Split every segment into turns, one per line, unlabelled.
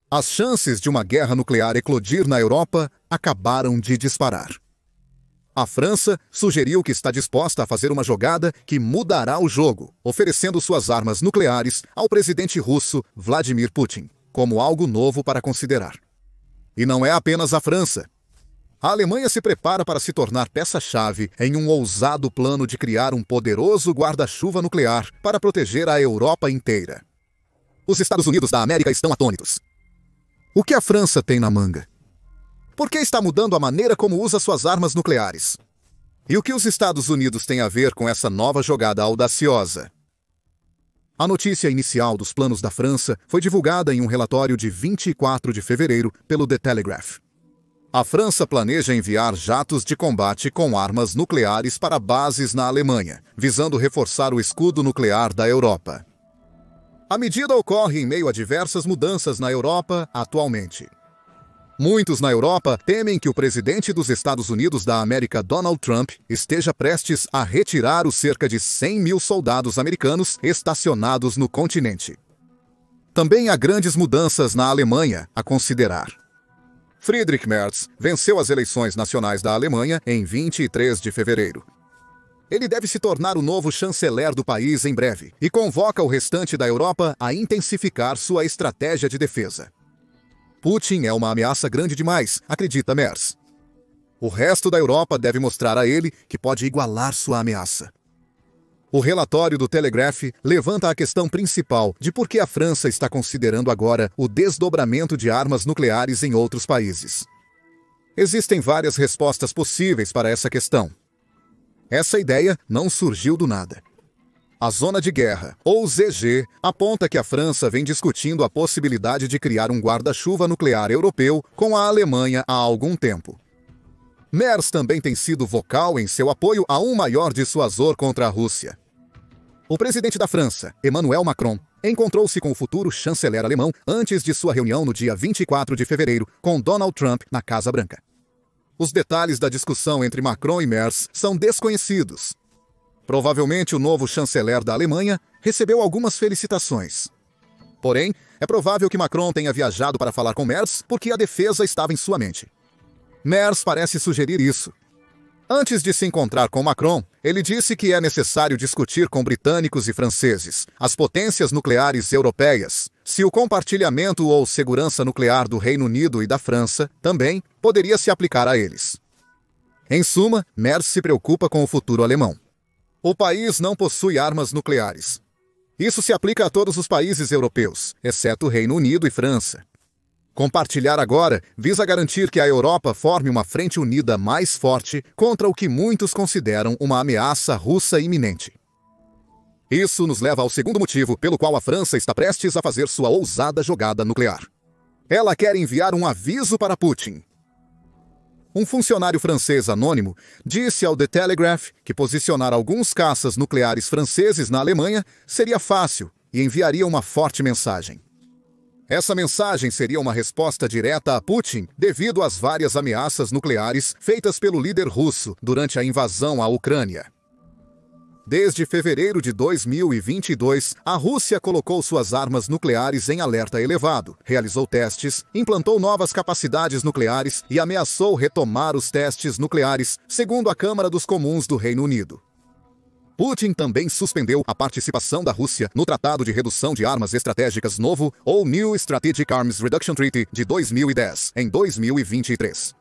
As chances de uma guerra nuclear eclodir na Europa acabaram de disparar. A França sugeriu que está disposta a fazer uma jogada que mudará o jogo, oferecendo suas armas nucleares ao presidente russo Vladimir Putin, como algo novo para considerar. E não é apenas a França. A Alemanha se prepara para se tornar peça-chave em um ousado plano de criar um poderoso guarda-chuva nuclear para proteger a Europa inteira. Os Estados Unidos da América estão atônitos. O que a França tem na manga? Por que está mudando a maneira como usa suas armas nucleares? E o que os Estados Unidos têm a ver com essa nova jogada audaciosa? A notícia inicial dos planos da França foi divulgada em um relatório de 24 de fevereiro pelo The Telegraph. A França planeja enviar jatos de combate com armas nucleares para bases na Alemanha, visando reforçar o escudo nuclear da Europa. A medida ocorre em meio a diversas mudanças na Europa atualmente. Muitos na Europa temem que o presidente dos Estados Unidos da América, Donald Trump, esteja prestes a retirar os cerca de 100 mil soldados americanos estacionados no continente. Também há grandes mudanças na Alemanha a considerar. Friedrich Merz venceu as eleições nacionais da Alemanha em 23 de fevereiro. Ele deve se tornar o novo chanceler do país em breve e convoca o restante da Europa a intensificar sua estratégia de defesa. Putin é uma ameaça grande demais, acredita Merz. O resto da Europa deve mostrar a ele que pode igualar sua ameaça. O relatório do Telegraph levanta a questão principal de por que a França está considerando agora o desdobramento de armas nucleares em outros países. Existem várias respostas possíveis para essa questão. Essa ideia não surgiu do nada. A Zona de Guerra, ou ZG, aponta que a França vem discutindo a possibilidade de criar um guarda-chuva nuclear europeu com a Alemanha há algum tempo. Merz também tem sido vocal em seu apoio a um maior dissuasor contra a Rússia. O presidente da França, Emmanuel Macron, encontrou-se com o futuro chanceler alemão antes de sua reunião no dia 24 de fevereiro com Donald Trump na Casa Branca. Os detalhes da discussão entre Macron e Merz são desconhecidos. Provavelmente o novo chanceler da Alemanha recebeu algumas felicitações. Porém, é provável que Macron tenha viajado para falar com Merz porque a defesa estava em sua mente. Merz parece sugerir isso. Antes de se encontrar com Macron, ele disse que é necessário discutir com britânicos e franceses, as potências nucleares europeias, se o compartilhamento ou segurança nuclear do Reino Unido e da França também poderia se aplicar a eles. Em suma, Merz se preocupa com o futuro alemão. O país não possui armas nucleares. Isso se aplica a todos os países europeus, exceto o Reino Unido e França. Compartilhar agora visa garantir que a Europa forme uma frente unida mais forte contra o que muitos consideram uma ameaça russa iminente. Isso nos leva ao segundo motivo pelo qual a França está prestes a fazer sua ousada jogada nuclear. Ela quer enviar um aviso para Putin. Um funcionário francês anônimo disse ao The Telegraph que posicionar alguns caças nucleares franceses na Alemanha seria fácil e enviaria uma forte mensagem. Essa mensagem seria uma resposta direta a Putin devido às várias ameaças nucleares feitas pelo líder russo durante a invasão à Ucrânia. Desde fevereiro de 2022, a Rússia colocou suas armas nucleares em alerta elevado, realizou testes, implantou novas capacidades nucleares e ameaçou retomar os testes nucleares, segundo a Câmara dos Comuns do Reino Unido. Putin também suspendeu a participação da Rússia no Tratado de Redução de Armas Estratégicas Novo, ou New Strategic Arms Reduction Treaty, de 2010, em 2023.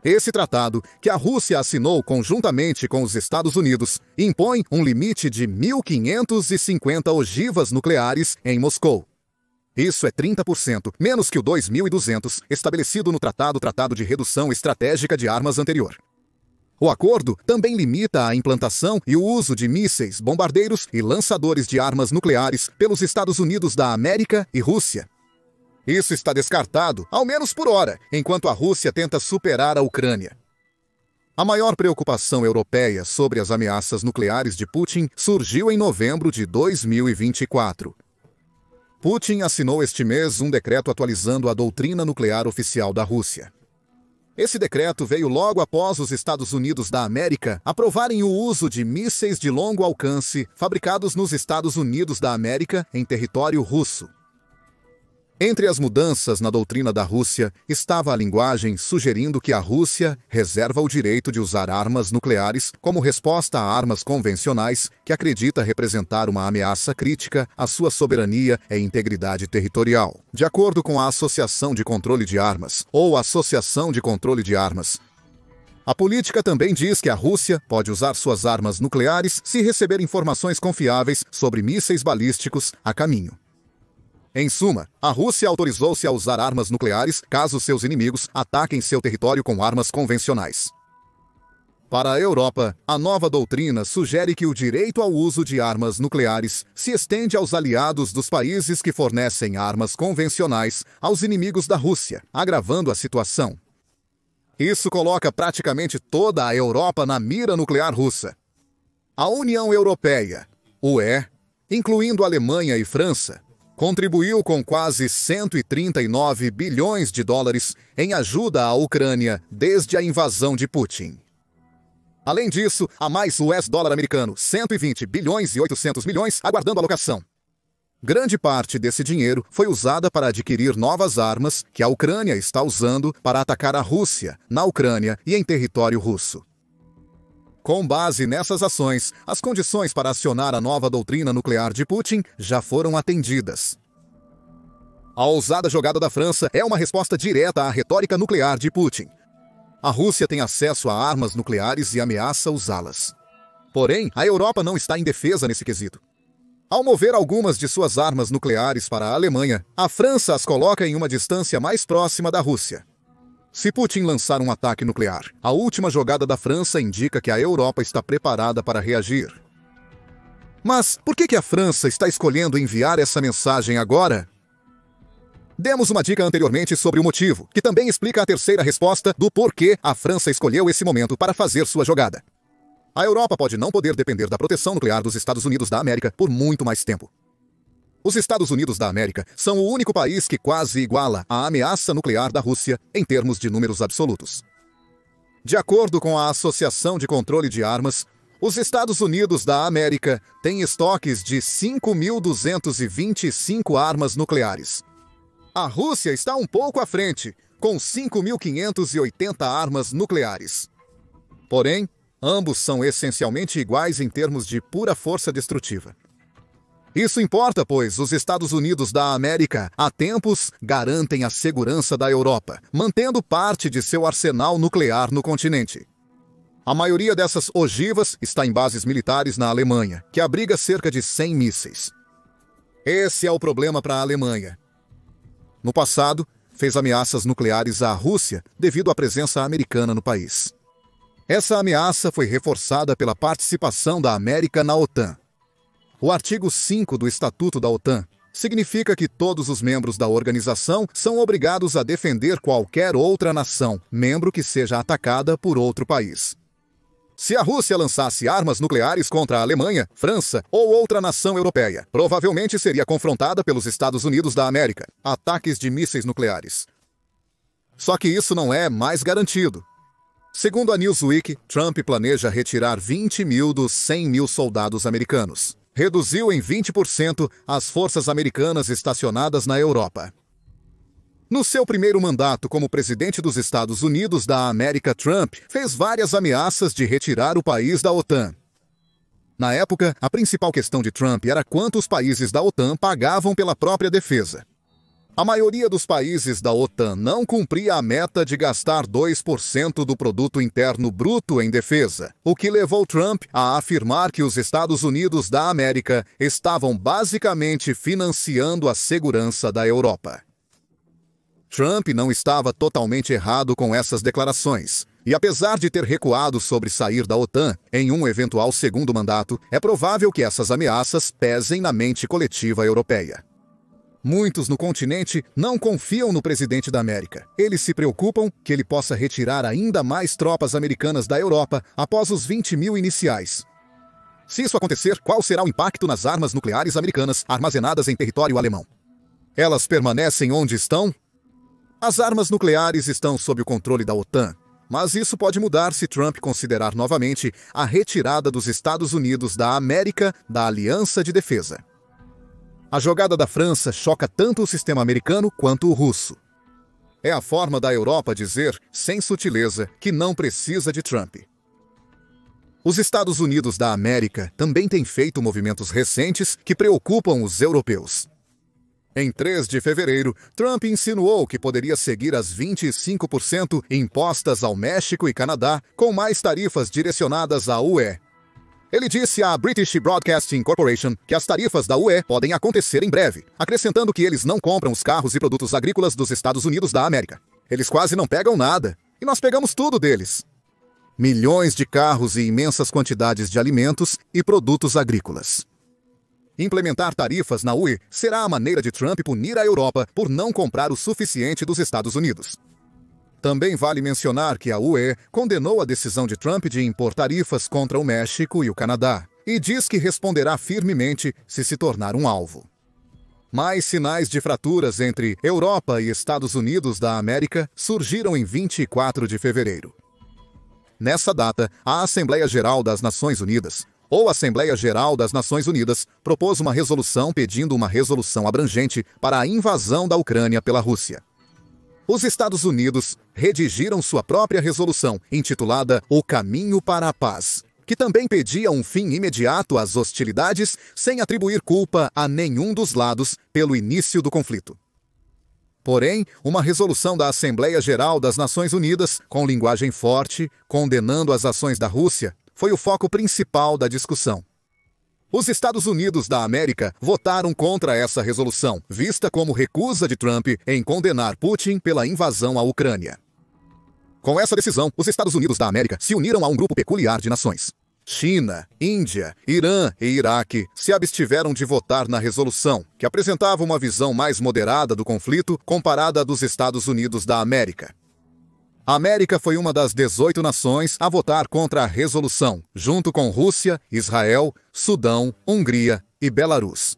Esse tratado, que a Rússia assinou conjuntamente com os Estados Unidos, impõe um limite de 1.550 ogivas nucleares em Moscou. Isso é 30% menos que o 2.200 estabelecido no Tratado de Redução Estratégica de Armas anterior. O acordo também limita a implantação e o uso de mísseis, bombardeiros e lançadores de armas nucleares pelos Estados Unidos da América e Rússia. Isso está descartado, ao menos por hora, enquanto a Rússia tenta superar a Ucrânia. A maior preocupação europeia sobre as ameaças nucleares de Putin surgiu em novembro de 2024. Putin assinou este mês um decreto atualizando a doutrina nuclear oficial da Rússia. Esse decreto veio logo após os Estados Unidos da América aprovarem o uso de mísseis de longo alcance fabricados nos Estados Unidos da América em território russo. Entre as mudanças na doutrina da Rússia estava a linguagem sugerindo que a Rússia reserva o direito de usar armas nucleares como resposta a armas convencionais que acredita representar uma ameaça crítica à sua soberania e integridade territorial. De acordo com a Associação de Controle de Armas, ou Associação de Controle de Armas, a política também diz que a Rússia pode usar suas armas nucleares se receber informações confiáveis sobre mísseis balísticos a caminho. Em suma, a Rússia autorizou-se a usar armas nucleares caso seus inimigos ataquem seu território com armas convencionais. Para a Europa, a nova doutrina sugere que o direito ao uso de armas nucleares se estende aos aliados dos países que fornecem armas convencionais aos inimigos da Rússia, agravando a situação. Isso coloca praticamente toda a Europa na mira nuclear russa. A União Europeia, UE, incluindo Alemanha e França, contribuiu com quase 139 bilhões de dólares em ajuda à Ucrânia desde a invasão de Putin. Além disso, há mais US$ americano, 120 bilhões e 800 milhões, aguardando alocação. Grande parte desse dinheiro foi usada para adquirir novas armas que a Ucrânia está usando para atacar a Rússia, na Ucrânia e em território russo. Com base nessas ações, as condições para acionar a nova doutrina nuclear de Putin já foram atendidas. A ousada jogada da França é uma resposta direta à retórica nuclear de Putin. A Rússia tem acesso a armas nucleares e ameaça usá-las. Porém, a Europa não está indefesa nesse quesito. Ao mover algumas de suas armas nucleares para a Alemanha, a França as coloca em uma distância mais próxima da Rússia. Se Putin lançar um ataque nuclear, a última jogada da França indica que a Europa está preparada para reagir. Mas por que a França está escolhendo enviar essa mensagem agora? Demos uma dica anteriormente sobre o motivo, que também explica a terceira resposta do porquê a França escolheu esse momento para fazer sua jogada. A Europa pode não poder depender da proteção nuclear dos Estados Unidos da América por muito mais tempo. Os Estados Unidos da América são o único país que quase iguala a ameaça nuclear da Rússia em termos de números absolutos. De acordo com a Associação de Controle de Armas, os Estados Unidos da América têm estoques de 5.225 armas nucleares. A Rússia está um pouco à frente, com 5.580 armas nucleares. Porém, ambos são essencialmente iguais em termos de pura força destrutiva. Isso importa, pois os Estados Unidos da América, há tempos, garantem a segurança da Europa, mantendo parte de seu arsenal nuclear no continente. A maioria dessas ogivas está em bases militares na Alemanha, que abriga cerca de 100 mísseis. Esse é o problema para a Alemanha. No passado, fez ameaças nucleares à Rússia devido à presença americana no país. Essa ameaça foi reforçada pela participação da América na OTAN. O artigo 5 do Estatuto da OTAN significa que todos os membros da organização são obrigados a defender qualquer outra nação, membro que seja atacada por outro país. Se a Rússia lançasse armas nucleares contra a Alemanha, França ou outra nação europeia, provavelmente seria confrontada pelos Estados Unidos da América, ataques de mísseis nucleares. Só que isso não é mais garantido. Segundo a Newsweek, Trump planeja retirar 20 mil dos 100 mil soldados americanos. Reduziu em 20% as forças americanas estacionadas na Europa. No seu primeiro mandato como presidente dos Estados Unidos da América, Trump fez várias ameaças de retirar o país da OTAN. Na época, a principal questão de Trump era quanto os países da OTAN pagavam pela própria defesa. A maioria dos países da OTAN não cumpria a meta de gastar 2% do produto interno bruto em defesa, o que levou Trump a afirmar que os Estados Unidos da América estavam basicamente financiando a segurança da Europa. Trump não estava totalmente errado com essas declarações, e apesar de ter recuado sobre sair da OTAN em um eventual segundo mandato, é provável que essas ameaças pesem na mente coletiva europeia. Muitos no continente não confiam no presidente da América. Eles se preocupam que ele possa retirar ainda mais tropas americanas da Europa após os 20 mil iniciais. Se isso acontecer, qual será o impacto nas armas nucleares americanas armazenadas em território alemão? Elas permanecem onde estão? As armas nucleares estão sob o controle da OTAN, mas isso pode mudar se Trump considerar novamente a retirada dos Estados Unidos da América da Aliança de Defesa. A jogada da França choca tanto o sistema americano quanto o russo. É a forma da Europa dizer, sem sutileza, que não precisa de Trump. Os Estados Unidos da América também têm feito movimentos recentes que preocupam os europeus. Em 3 de fevereiro, Trump insinuou que poderia seguir as 25% impostas ao México e Canadá, com mais tarifas direcionadas à UE. Ele disse à British Broadcasting Corporation que as tarifas da UE podem acontecer em breve, acrescentando que eles não compram os carros e produtos agrícolas dos Estados Unidos da América. Eles quase não pegam nada, e nós pegamos tudo deles. Milhões de carros e imensas quantidades de alimentos e produtos agrícolas. Implementar tarifas na UE será a maneira de Trump punir a Europa por não comprar o suficiente dos Estados Unidos. Também vale mencionar que a UE condenou a decisão de Trump de impor tarifas contra o México e o Canadá, e diz que responderá firmemente se tornar um alvo. Mais sinais de fraturas entre Europa e Estados Unidos da América surgiram em 24 de fevereiro. Nessa data, a Assembleia Geral das Nações Unidas, ou Assembleia Geral das Nações Unidas, propôs uma resolução pedindo uma resolução abrangente para a invasão da Ucrânia pela Rússia. Os Estados Unidos redigiram sua própria resolução, intitulada O Caminho para a Paz, que também pedia um fim imediato às hostilidades, sem atribuir culpa a nenhum dos lados pelo início do conflito. Porém, uma resolução da Assembleia Geral das Nações Unidas, com linguagem forte, condenando as ações da Rússia, foi o foco principal da discussão. Os Estados Unidos da América votaram contra essa resolução, vista como recusa de Trump em condenar Putin pela invasão à Ucrânia. Com essa decisão, os Estados Unidos da América se uniram a um grupo peculiar de nações. China, Índia, Irã e Iraque se abstiveram de votar na resolução, que apresentava uma visão mais moderada do conflito comparada à dos Estados Unidos da América. A América foi uma das 18 nações a votar contra a resolução, junto com Rússia, Israel, Sudão, Hungria e Belarus.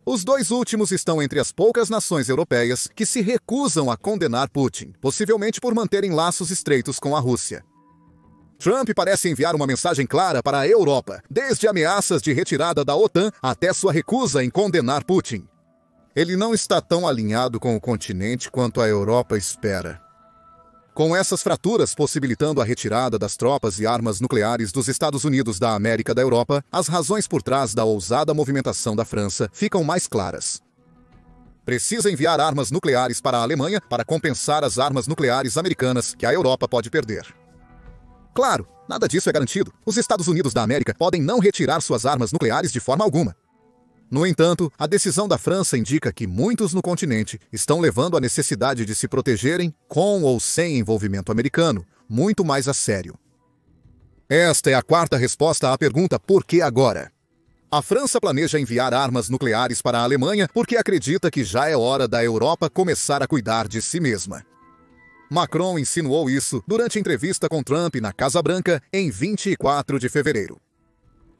Os dois últimos estão entre as poucas nações europeias que se recusam a condenar Putin, possivelmente por manterem laços estreitos com a Rússia. Trump parece enviar uma mensagem clara para a Europa, desde ameaças de retirada da OTAN até sua recusa em condenar Putin. Ele não está tão alinhado com o continente quanto a Europa espera. Com essas fraturas possibilitando a retirada das tropas e armas nucleares dos Estados Unidos da América da Europa, as razões por trás da ousada movimentação da França ficam mais claras. Precisa enviar armas nucleares para a Alemanha para compensar as armas nucleares americanas que a Europa pode perder. Claro, nada disso é garantido. Os Estados Unidos da América podem não retirar suas armas nucleares de forma alguma. No entanto, a decisão da França indica que muitos no continente estão levando a necessidade de se protegerem, com ou sem envolvimento americano, muito mais a sério. Esta é a quarta resposta à pergunta por que agora? A França planeja enviar armas nucleares para a Alemanha porque acredita que já é hora da Europa começar a cuidar de si mesma. Macron insinuou isso durante entrevista com Trump na Casa Branca em 24 de fevereiro.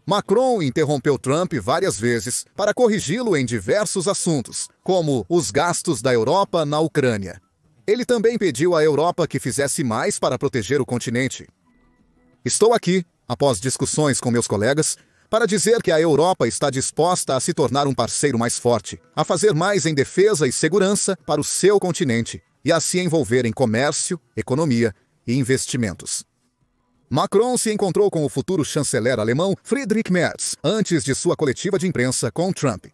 Macron interrompeu Trump várias vezes para corrigi-lo em diversos assuntos, como os gastos da Europa na Ucrânia. Ele também pediu à Europa que fizesse mais para proteger o continente. Estou aqui, após discussões com meus colegas, para dizer que a Europa está disposta a se tornar um parceiro mais forte, a fazer mais em defesa e segurança para o seu continente e a se envolver em comércio, economia e investimentos. Macron se encontrou com o futuro chanceler alemão Friedrich Merz antes de sua coletiva de imprensa com Trump.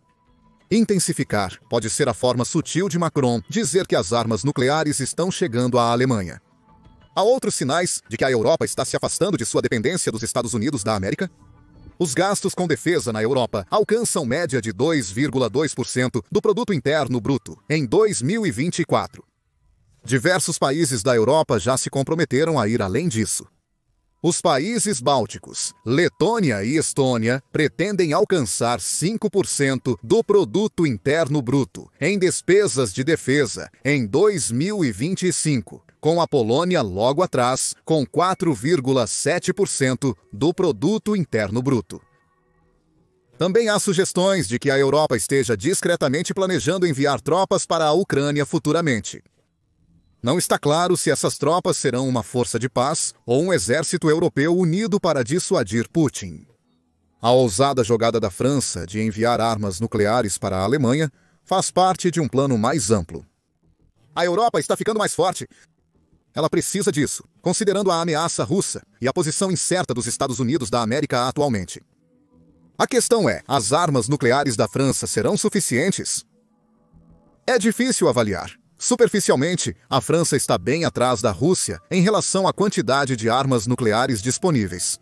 Intensificar pode ser a forma sutil de Macron dizer que as armas nucleares estão chegando à Alemanha. Há outros sinais de que a Europa está se afastando de sua dependência dos Estados Unidos da América? Os gastos com defesa na Europa alcançam média de 2,2% do produto interno bruto em 2024. Diversos países da Europa já se comprometeram a ir além disso. Os países bálticos, Letônia e Estônia, pretendem alcançar 5% do produto interno bruto em despesas de defesa em 2025, com a Polônia logo atrás, com 4,7% do produto interno bruto. Também há sugestões de que a Europa esteja discretamente planejando enviar tropas para a Ucrânia futuramente. Não está claro se essas tropas serão uma força de paz ou um exército europeu unido para dissuadir Putin. A ousada jogada da França de enviar armas nucleares para a Alemanha faz parte de um plano mais amplo. A Europa está ficando mais forte. Ela precisa disso, considerando a ameaça russa e a posição incerta dos Estados Unidos da América atualmente. A questão é, as armas nucleares da França serão suficientes? É difícil avaliar. Superficialmente, a França está bem atrás da Rússia em relação à quantidade de armas nucleares disponíveis.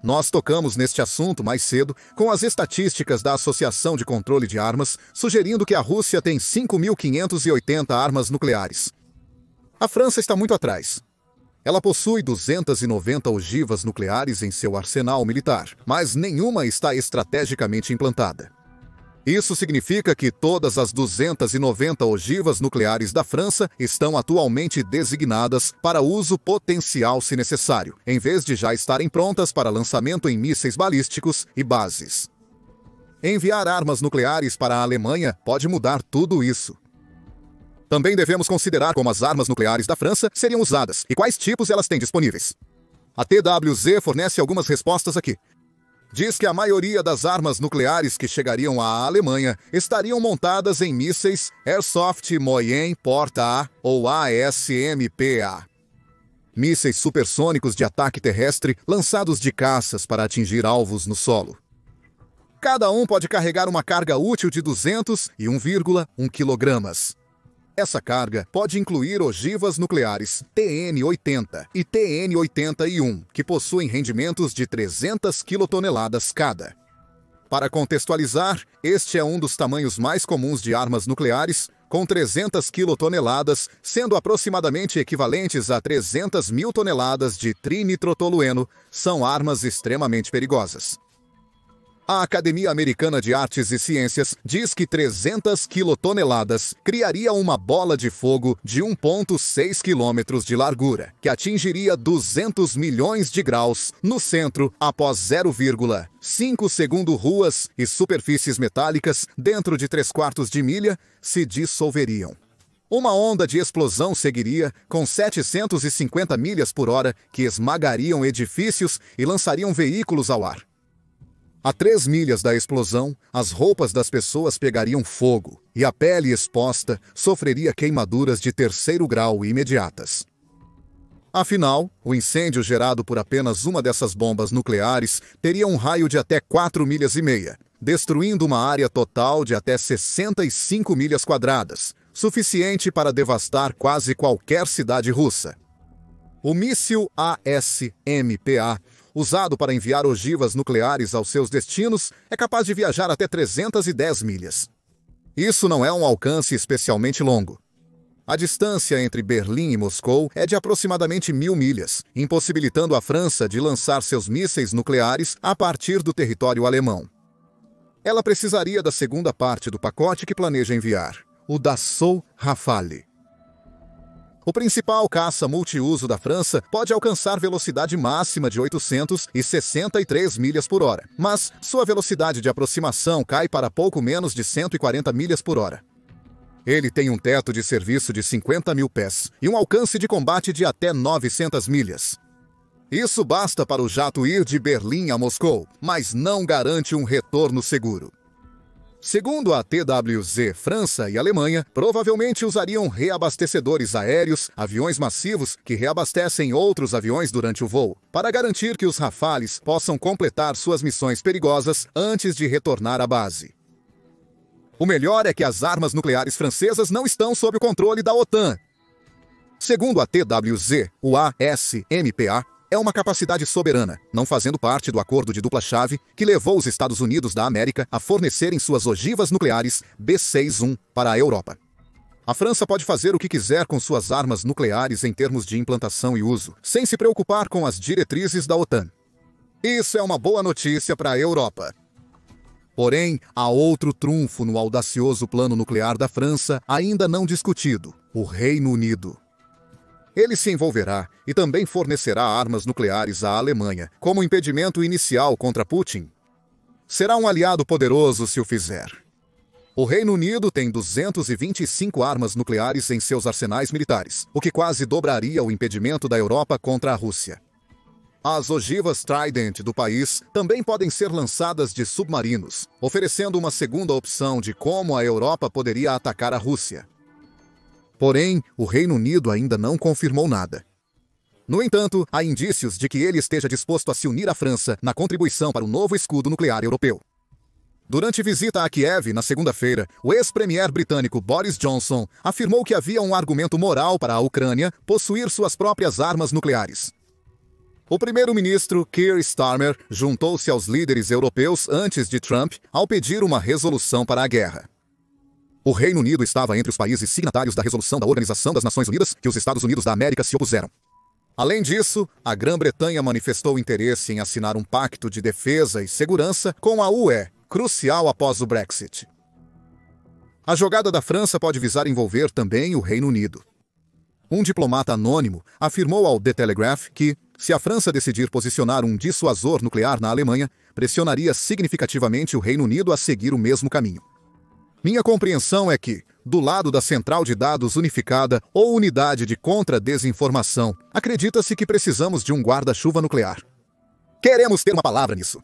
Nós tocamos neste assunto mais cedo com as estatísticas da Associação de Controle de Armas, sugerindo que a Rússia tem 5.580 armas nucleares. A França está muito atrás. Ela possui 290 ogivas nucleares em seu arsenal militar, mas nenhuma está estrategicamente implantada. Isso significa que todas as 290 ogivas nucleares da França estão atualmente designadas para uso potencial se necessário, em vez de já estarem prontas para lançamento em mísseis balísticos e bases. Enviar armas nucleares para a Alemanha pode mudar tudo isso. Também devemos considerar como as armas nucleares da França seriam usadas e quais tipos elas têm disponíveis. A TWZ fornece algumas respostas aqui. Diz que a maioria das armas nucleares que chegariam à Alemanha estariam montadas em mísseis Airsoft Moyen Porta-A ou ASMPA. Mísseis supersônicos de ataque terrestre lançados de caças para atingir alvos no solo. Cada um pode carregar uma carga útil de 201,1 kg. Essa carga pode incluir ogivas nucleares TN-80 e TN-81, que possuem rendimentos de 300 quilotoneladas cada. Para contextualizar, este é um dos tamanhos mais comuns de armas nucleares, com 300 quilotoneladas, sendo aproximadamente equivalentes a 300 mil toneladas de trinitrotolueno, são armas extremamente perigosas. A Academia Americana de Artes e Ciências diz que 300 quilotoneladas criaria uma bola de fogo de 1,6 quilômetros de largura, que atingiria 200 milhões de graus no centro após 0,5 segundo ruas e superfícies metálicas dentro de 3/4 de milha se dissolveriam. Uma onda de explosão seguiria com 750 milhas por hora que esmagariam edifícios e lançariam veículos ao ar. A 3 milhas da explosão, as roupas das pessoas pegariam fogo e a pele exposta sofreria queimaduras de 3º grau imediatas. Afinal, o incêndio gerado por apenas uma dessas bombas nucleares teria um raio de até 4,5 milhas, destruindo uma área total de até 65 milhas quadradas, suficiente para devastar quase qualquer cidade russa. O míssil ASMPA, usado para enviar ogivas nucleares aos seus destinos, é capaz de viajar até 310 milhas. Isso não é um alcance especialmente longo. A distância entre Berlim e Moscou é de aproximadamente 1.000 milhas, impossibilitando a França de lançar seus mísseis nucleares a partir do território alemão. Ela precisaria da segunda parte do pacote que planeja enviar, o Dassault Rafale. O principal caça multiuso da França pode alcançar velocidade máxima de 863 milhas por hora, mas sua velocidade de aproximação cai para pouco menos de 140 milhas por hora. Ele tem um teto de serviço de 50.000 pés e um alcance de combate de até 900 milhas. Isso basta para o jato ir de Berlim a Moscou, mas não garante um retorno seguro. Segundo a TWZ, França e Alemanha provavelmente usariam reabastecedores aéreos, aviões massivos que reabastecem outros aviões durante o voo, para garantir que os Rafales possam completar suas missões perigosas antes de retornar à base. O melhor é que as armas nucleares francesas não estão sob o controle da OTAN. Segundo a TWZ, o ASMPA é uma capacidade soberana, não fazendo parte do acordo de dupla-chave que levou os Estados Unidos da América a fornecerem suas ogivas nucleares B-61 para a Europa. A França pode fazer o que quiser com suas armas nucleares em termos de implantação e uso, sem se preocupar com as diretrizes da OTAN. Isso é uma boa notícia para a Europa. Porém, há outro trunfo no audacioso plano nuclear da França ainda não discutido: o Reino Unido. Ele se envolverá e também fornecerá armas nucleares à Alemanha, como impedimento inicial contra Putin. Será um aliado poderoso se o fizer. O Reino Unido tem 225 armas nucleares em seus arsenais militares, o que quase dobraria o impedimento da Europa contra a Rússia. As ogivas Trident do país também podem ser lançadas de submarinos, oferecendo uma segunda opção de como a Europa poderia atacar a Rússia. Porém, o Reino Unido ainda não confirmou nada. No entanto, há indícios de que ele esteja disposto a se unir à França na contribuição para o novo escudo nuclear europeu. Durante visita a Kiev na segunda-feira, o ex-premier britânico Boris Johnson afirmou que havia um argumento moral para a Ucrânia possuir suas próprias armas nucleares. O primeiro-ministro Keir Starmer juntou-se aos líderes europeus antes de Trump ao pedir uma resolução para a guerra. O Reino Unido estava entre os países signatários da resolução da Organização das Nações Unidas que os Estados Unidos da América se opuseram. Além disso, a Grã-Bretanha manifestou interesse em assinar um pacto de defesa e segurança com a UE, crucial após o Brexit. A jogada da França pode visar envolver também o Reino Unido. Um diplomata anônimo afirmou ao The Telegraph que, se a França decidir posicionar um dissuasor nuclear na Alemanha, pressionaria significativamente o Reino Unido a seguir o mesmo caminho. Minha compreensão é que, do lado da Central de Dados Unificada ou Unidade de Contra-Desinformação, acredita-se que precisamos de um guarda-chuva nuclear. Queremos ter uma palavra nisso.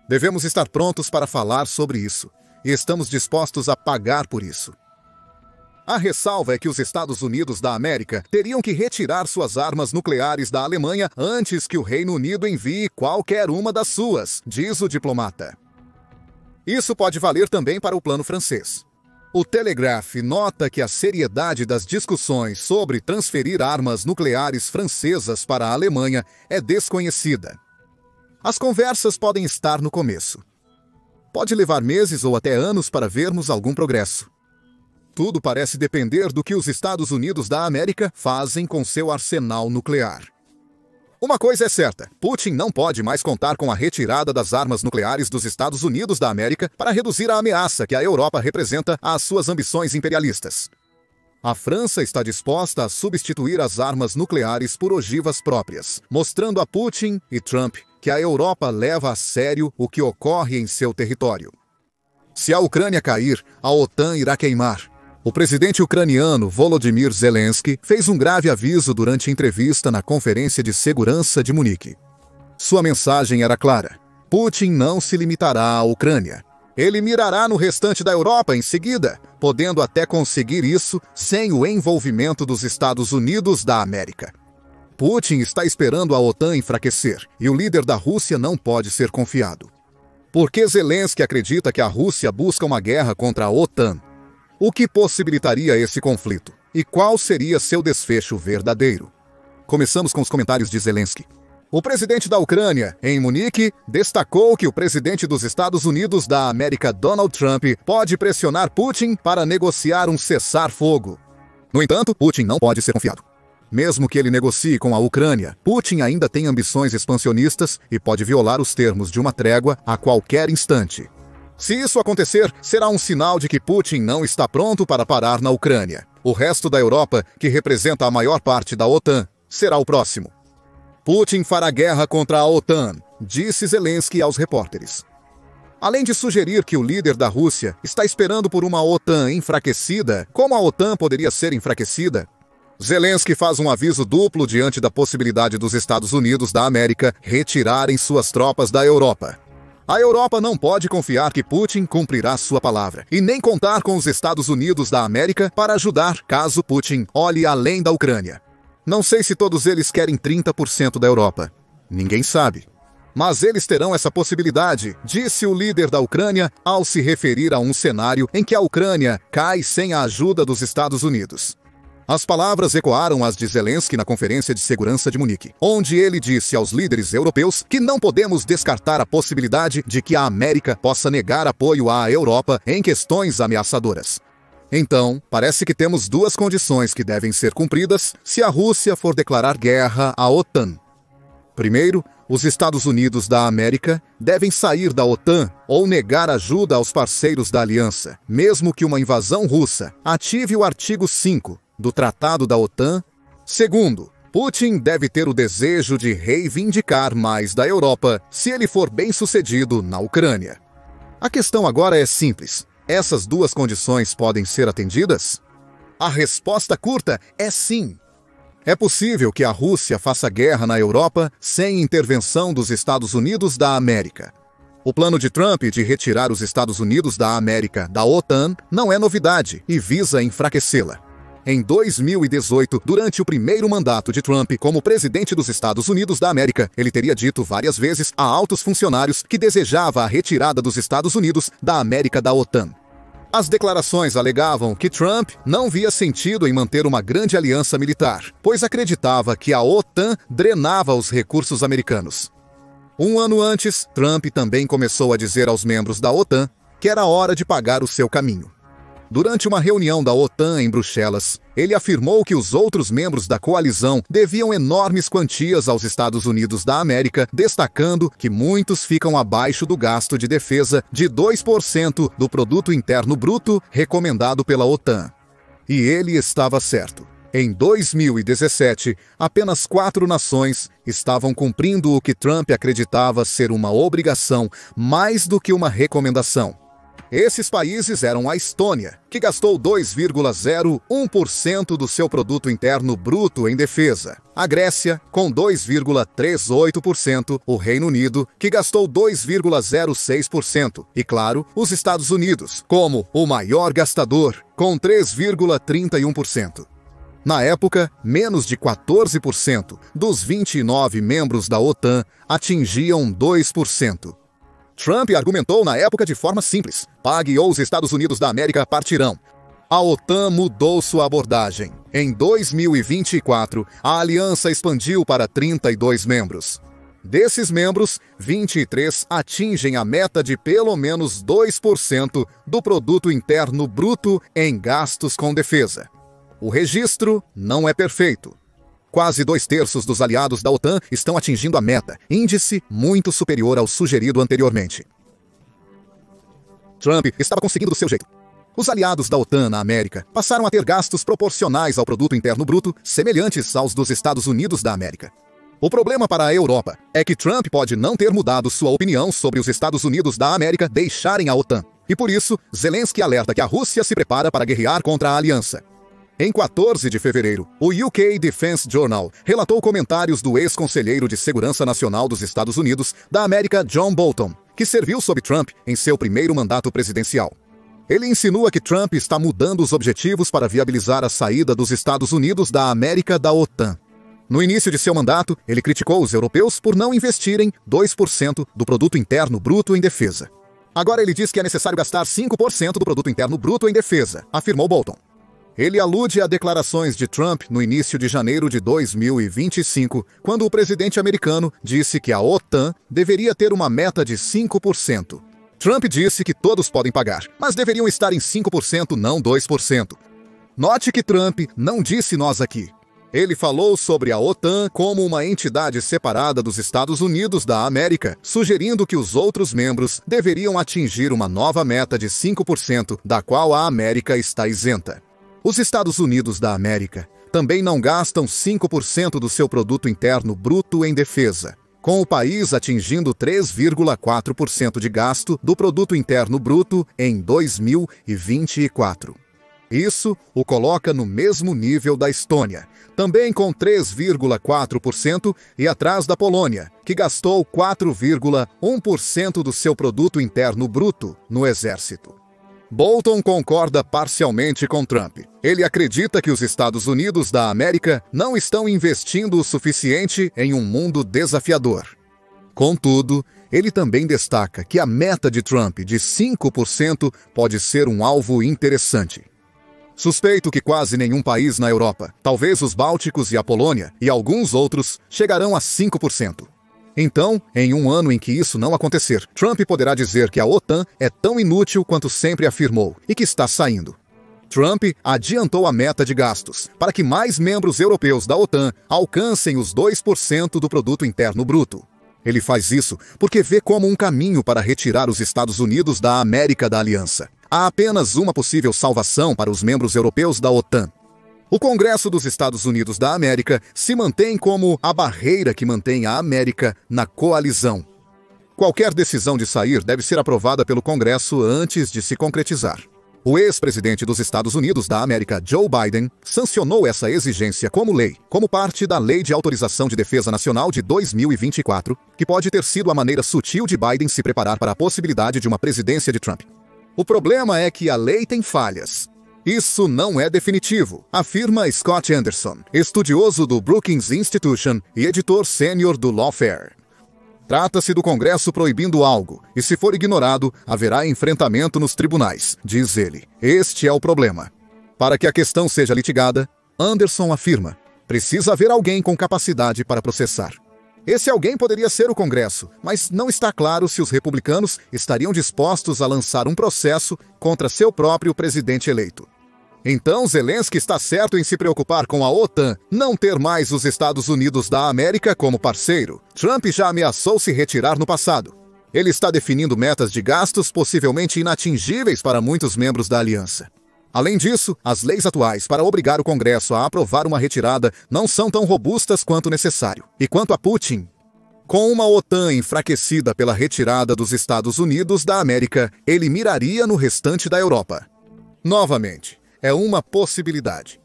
Devemos estar prontos para falar sobre isso, e estamos dispostos a pagar por isso. A ressalva é que os Estados Unidos da América teriam que retirar suas armas nucleares da Alemanha antes que o Reino Unido envie qualquer uma das suas, diz o diplomata. Isso pode valer também para o plano francês. O Telegraph nota que a seriedade das discussões sobre transferir armas nucleares francesas para a Alemanha é desconhecida. As conversas podem estar no começo. Pode levar meses ou até anos para vermos algum progresso. Tudo parece depender do que os Estados Unidos da América fazem com seu arsenal nuclear. Uma coisa é certa, Putin não pode mais contar com a retirada das armas nucleares dos Estados Unidos da América para reduzir a ameaça que a Europa representa às suas ambições imperialistas. A França está disposta a substituir as armas nucleares por ogivas próprias, mostrando a Putin e Trump que a Europa leva a sério o que ocorre em seu território. Se a Ucrânia cair, a OTAN irá queimar. O presidente ucraniano Volodymyr Zelensky fez um grave aviso durante entrevista na Conferência de Segurança de Munique. Sua mensagem era clara: Putin não se limitará à Ucrânia. Ele mirará no restante da Europa em seguida, podendo até conseguir isso sem o envolvimento dos Estados Unidos da América. Putin está esperando a OTAN enfraquecer, e o líder da Rússia não pode ser confiado. Por que Zelensky acredita que a Rússia busca uma guerra contra a OTAN? O que possibilitaria esse conflito? E qual seria seu desfecho verdadeiro? Começamos com os comentários de Zelensky. O presidente da Ucrânia, em Munique, destacou que o presidente dos Estados Unidos da América, Donald Trump, pode pressionar Putin para negociar um cessar-fogo. No entanto, Putin não pode ser confiado. Mesmo que ele negocie com a Ucrânia, Putin ainda tem ambições expansionistas e pode violar os termos de uma trégua a qualquer instante. Se isso acontecer, será um sinal de que Putin não está pronto para parar na Ucrânia. O resto da Europa, que representa a maior parte da OTAN, será o próximo. Putin fará guerra contra a OTAN, disse Zelensky aos repórteres. Além de sugerir que o líder da Rússia está esperando por uma OTAN enfraquecida, como a OTAN poderia ser enfraquecida? Zelensky faz um aviso duplo diante da possibilidade dos Estados Unidos da América retirarem suas tropas da Europa. A Europa não pode confiar que Putin cumprirá sua palavra, e nem contar com os Estados Unidos da América para ajudar caso Putin olhe além da Ucrânia. Não sei se todos eles querem 30% da Europa. Ninguém sabe. Mas eles terão essa possibilidade, disse o líder da Ucrânia ao se referir a um cenário em que a Ucrânia cai sem a ajuda dos Estados Unidos. As palavras ecoaram as de Zelensky na Conferência de Segurança de Munique, onde ele disse aos líderes europeus que não podemos descartar a possibilidade de que a América possa negar apoio à Europa em questões ameaçadoras. Então, parece que temos duas condições que devem ser cumpridas se a Rússia for declarar guerra à OTAN. Primeiro, os Estados Unidos da América devem sair da OTAN ou negar ajuda aos parceiros da aliança, mesmo que uma invasão russa ative o artigo 5 do Tratado da OTAN. Segundo, Putin deve ter o desejo de reivindicar mais da Europa se ele for bem-sucedido na Ucrânia. A questão agora é simples. Essas duas condições podem ser atendidas? A resposta curta é sim. É possível que a Rússia faça guerra na Europa sem intervenção dos Estados Unidos da América. O plano de Trump de retirar os Estados Unidos da América da OTAN não é novidade e visa enfraquecê-la. Em 2018, durante o primeiro mandato de Trump como presidente dos Estados Unidos da América, ele teria dito várias vezes a altos funcionários que desejava a retirada dos Estados Unidos da América da OTAN. As declarações alegavam que Trump não via sentido em manter uma grande aliança militar, pois acreditava que a OTAN drenava os recursos americanos. Um ano antes, Trump também começou a dizer aos membros da OTAN que era hora de pagar o seu caminho. Durante uma reunião da OTAN em Bruxelas, ele afirmou que os outros membros da coalizão deviam enormes quantias aos Estados Unidos da América, destacando que muitos ficam abaixo do gasto de defesa de 2% do produto interno bruto recomendado pela OTAN. E ele estava certo. Em 2017, apenas 4 nações estavam cumprindo o que Trump acreditava ser uma obrigação mais do que uma recomendação. Esses países eram a Estônia, que gastou 2,01% do seu produto interno bruto em defesa, a Grécia, com 2,38%, o Reino Unido, que gastou 2,06%, e, claro, os Estados Unidos, como o maior gastador, com 3,31%. Na época, menos de 14% dos 29 membros da OTAN atingiam 2%. Trump argumentou na época de forma simples: pague ou os Estados Unidos da América partirão. A OTAN mudou sua abordagem. Em 2024, a aliança expandiu para 32 membros. Desses membros, 23 atingem a meta de pelo menos 2% do produto interno bruto em gastos com defesa. O registro não é perfeito. Quase 2/3 dos aliados da OTAN estão atingindo a meta, índice muito superior ao sugerido anteriormente. Trump estava conseguindo do seu jeito. Os aliados da OTAN na América passaram a ter gastos proporcionais ao produto interno bruto semelhantes aos dos Estados Unidos da América. O problema para a Europa é que Trump pode não ter mudado sua opinião sobre os Estados Unidos da América deixarem a OTAN. E por isso, Zelensky alerta que a Rússia se prepara para guerrear contra a aliança. Em 14 de fevereiro, o UK Defense Journal relatou comentários do ex-conselheiro de Segurança Nacional dos Estados Unidos da América, John Bolton, que serviu sob Trump em seu primeiro mandato presidencial. Ele insinua que Trump está mudando os objetivos para viabilizar a saída dos Estados Unidos da América da OTAN. No início de seu mandato, ele criticou os europeus por não investirem 2% do produto interno bruto em defesa. Agora ele diz que é necessário gastar 5% do produto interno bruto em defesa, afirmou Bolton. Ele alude a declarações de Trump no início de janeiro de 2025, quando o presidente americano disse que a OTAN deveria ter uma meta de 5%. Trump disse que todos podem pagar, mas deveriam estar em 5%, não 2%. Note que Trump não disse nós aqui. Ele falou sobre a OTAN como uma entidade separada dos Estados Unidos da América, sugerindo que os outros membros deveriam atingir uma nova meta de 5%, da qual a América está isenta. Os Estados Unidos da América também não gastam 5% do seu produto interno bruto em defesa, com o país atingindo 3,4% de gasto do produto interno bruto em 2024. Isso o coloca no mesmo nível da Estônia, também com 3,4% e atrás da Polônia, que gastou 4,1% do seu produto interno bruto no exército. Bolton concorda parcialmente com Trump. Ele acredita que os Estados Unidos da América não estão investindo o suficiente em um mundo desafiador. Contudo, ele também destaca que a meta de Trump de 5% pode ser um alvo interessante. Suspeito que quase nenhum país na Europa, talvez os Bálticos e a Polônia e alguns outros, chegarão a 5%. Então, em um ano em que isso não acontecer, Trump poderá dizer que a OTAN é tão inútil quanto sempre afirmou e que está saindo. Trump adiantou a meta de gastos para que mais membros europeus da OTAN alcancem os 2% do produto interno bruto. Ele faz isso porque vê como um caminho para retirar os Estados Unidos da América da Aliança. Há apenas uma possível salvação para os membros europeus da OTAN. O Congresso dos Estados Unidos da América se mantém como a barreira que mantém a América na coalizão. Qualquer decisão de sair deve ser aprovada pelo Congresso antes de se concretizar. O ex-presidente dos Estados Unidos da América, Joe Biden, sancionou essa exigência como lei, como parte da Lei de Autorização de Defesa Nacional de 2024, que pode ter sido a maneira sutil de Biden se preparar para a possibilidade de uma presidência de Trump. O problema é que a lei tem falhas. Isso não é definitivo, afirma Scott Anderson, estudioso do Brookings Institution e editor sênior do Lawfare. Trata-se do Congresso proibindo algo, e se for ignorado, haverá enfrentamento nos tribunais, diz ele. Este é o problema. Para que a questão seja litigada, Anderson afirma, precisa haver alguém com capacidade para processar. Esse alguém poderia ser o Congresso, mas não está claro se os republicanos estariam dispostos a lançar um processo contra seu próprio presidente eleito. Então Zelensky está certo em se preocupar com a OTAN não ter mais os Estados Unidos da América como parceiro. Trump já ameaçou se retirar no passado. Ele está definindo metas de gastos possivelmente inatingíveis para muitos membros da aliança. Além disso, as leis atuais para obrigar o Congresso a aprovar uma retirada não são tão robustas quanto necessário. E quanto a Putin, com uma OTAN enfraquecida pela retirada dos Estados Unidos da América, ele miraria no restante da Europa. Novamente, é uma possibilidade.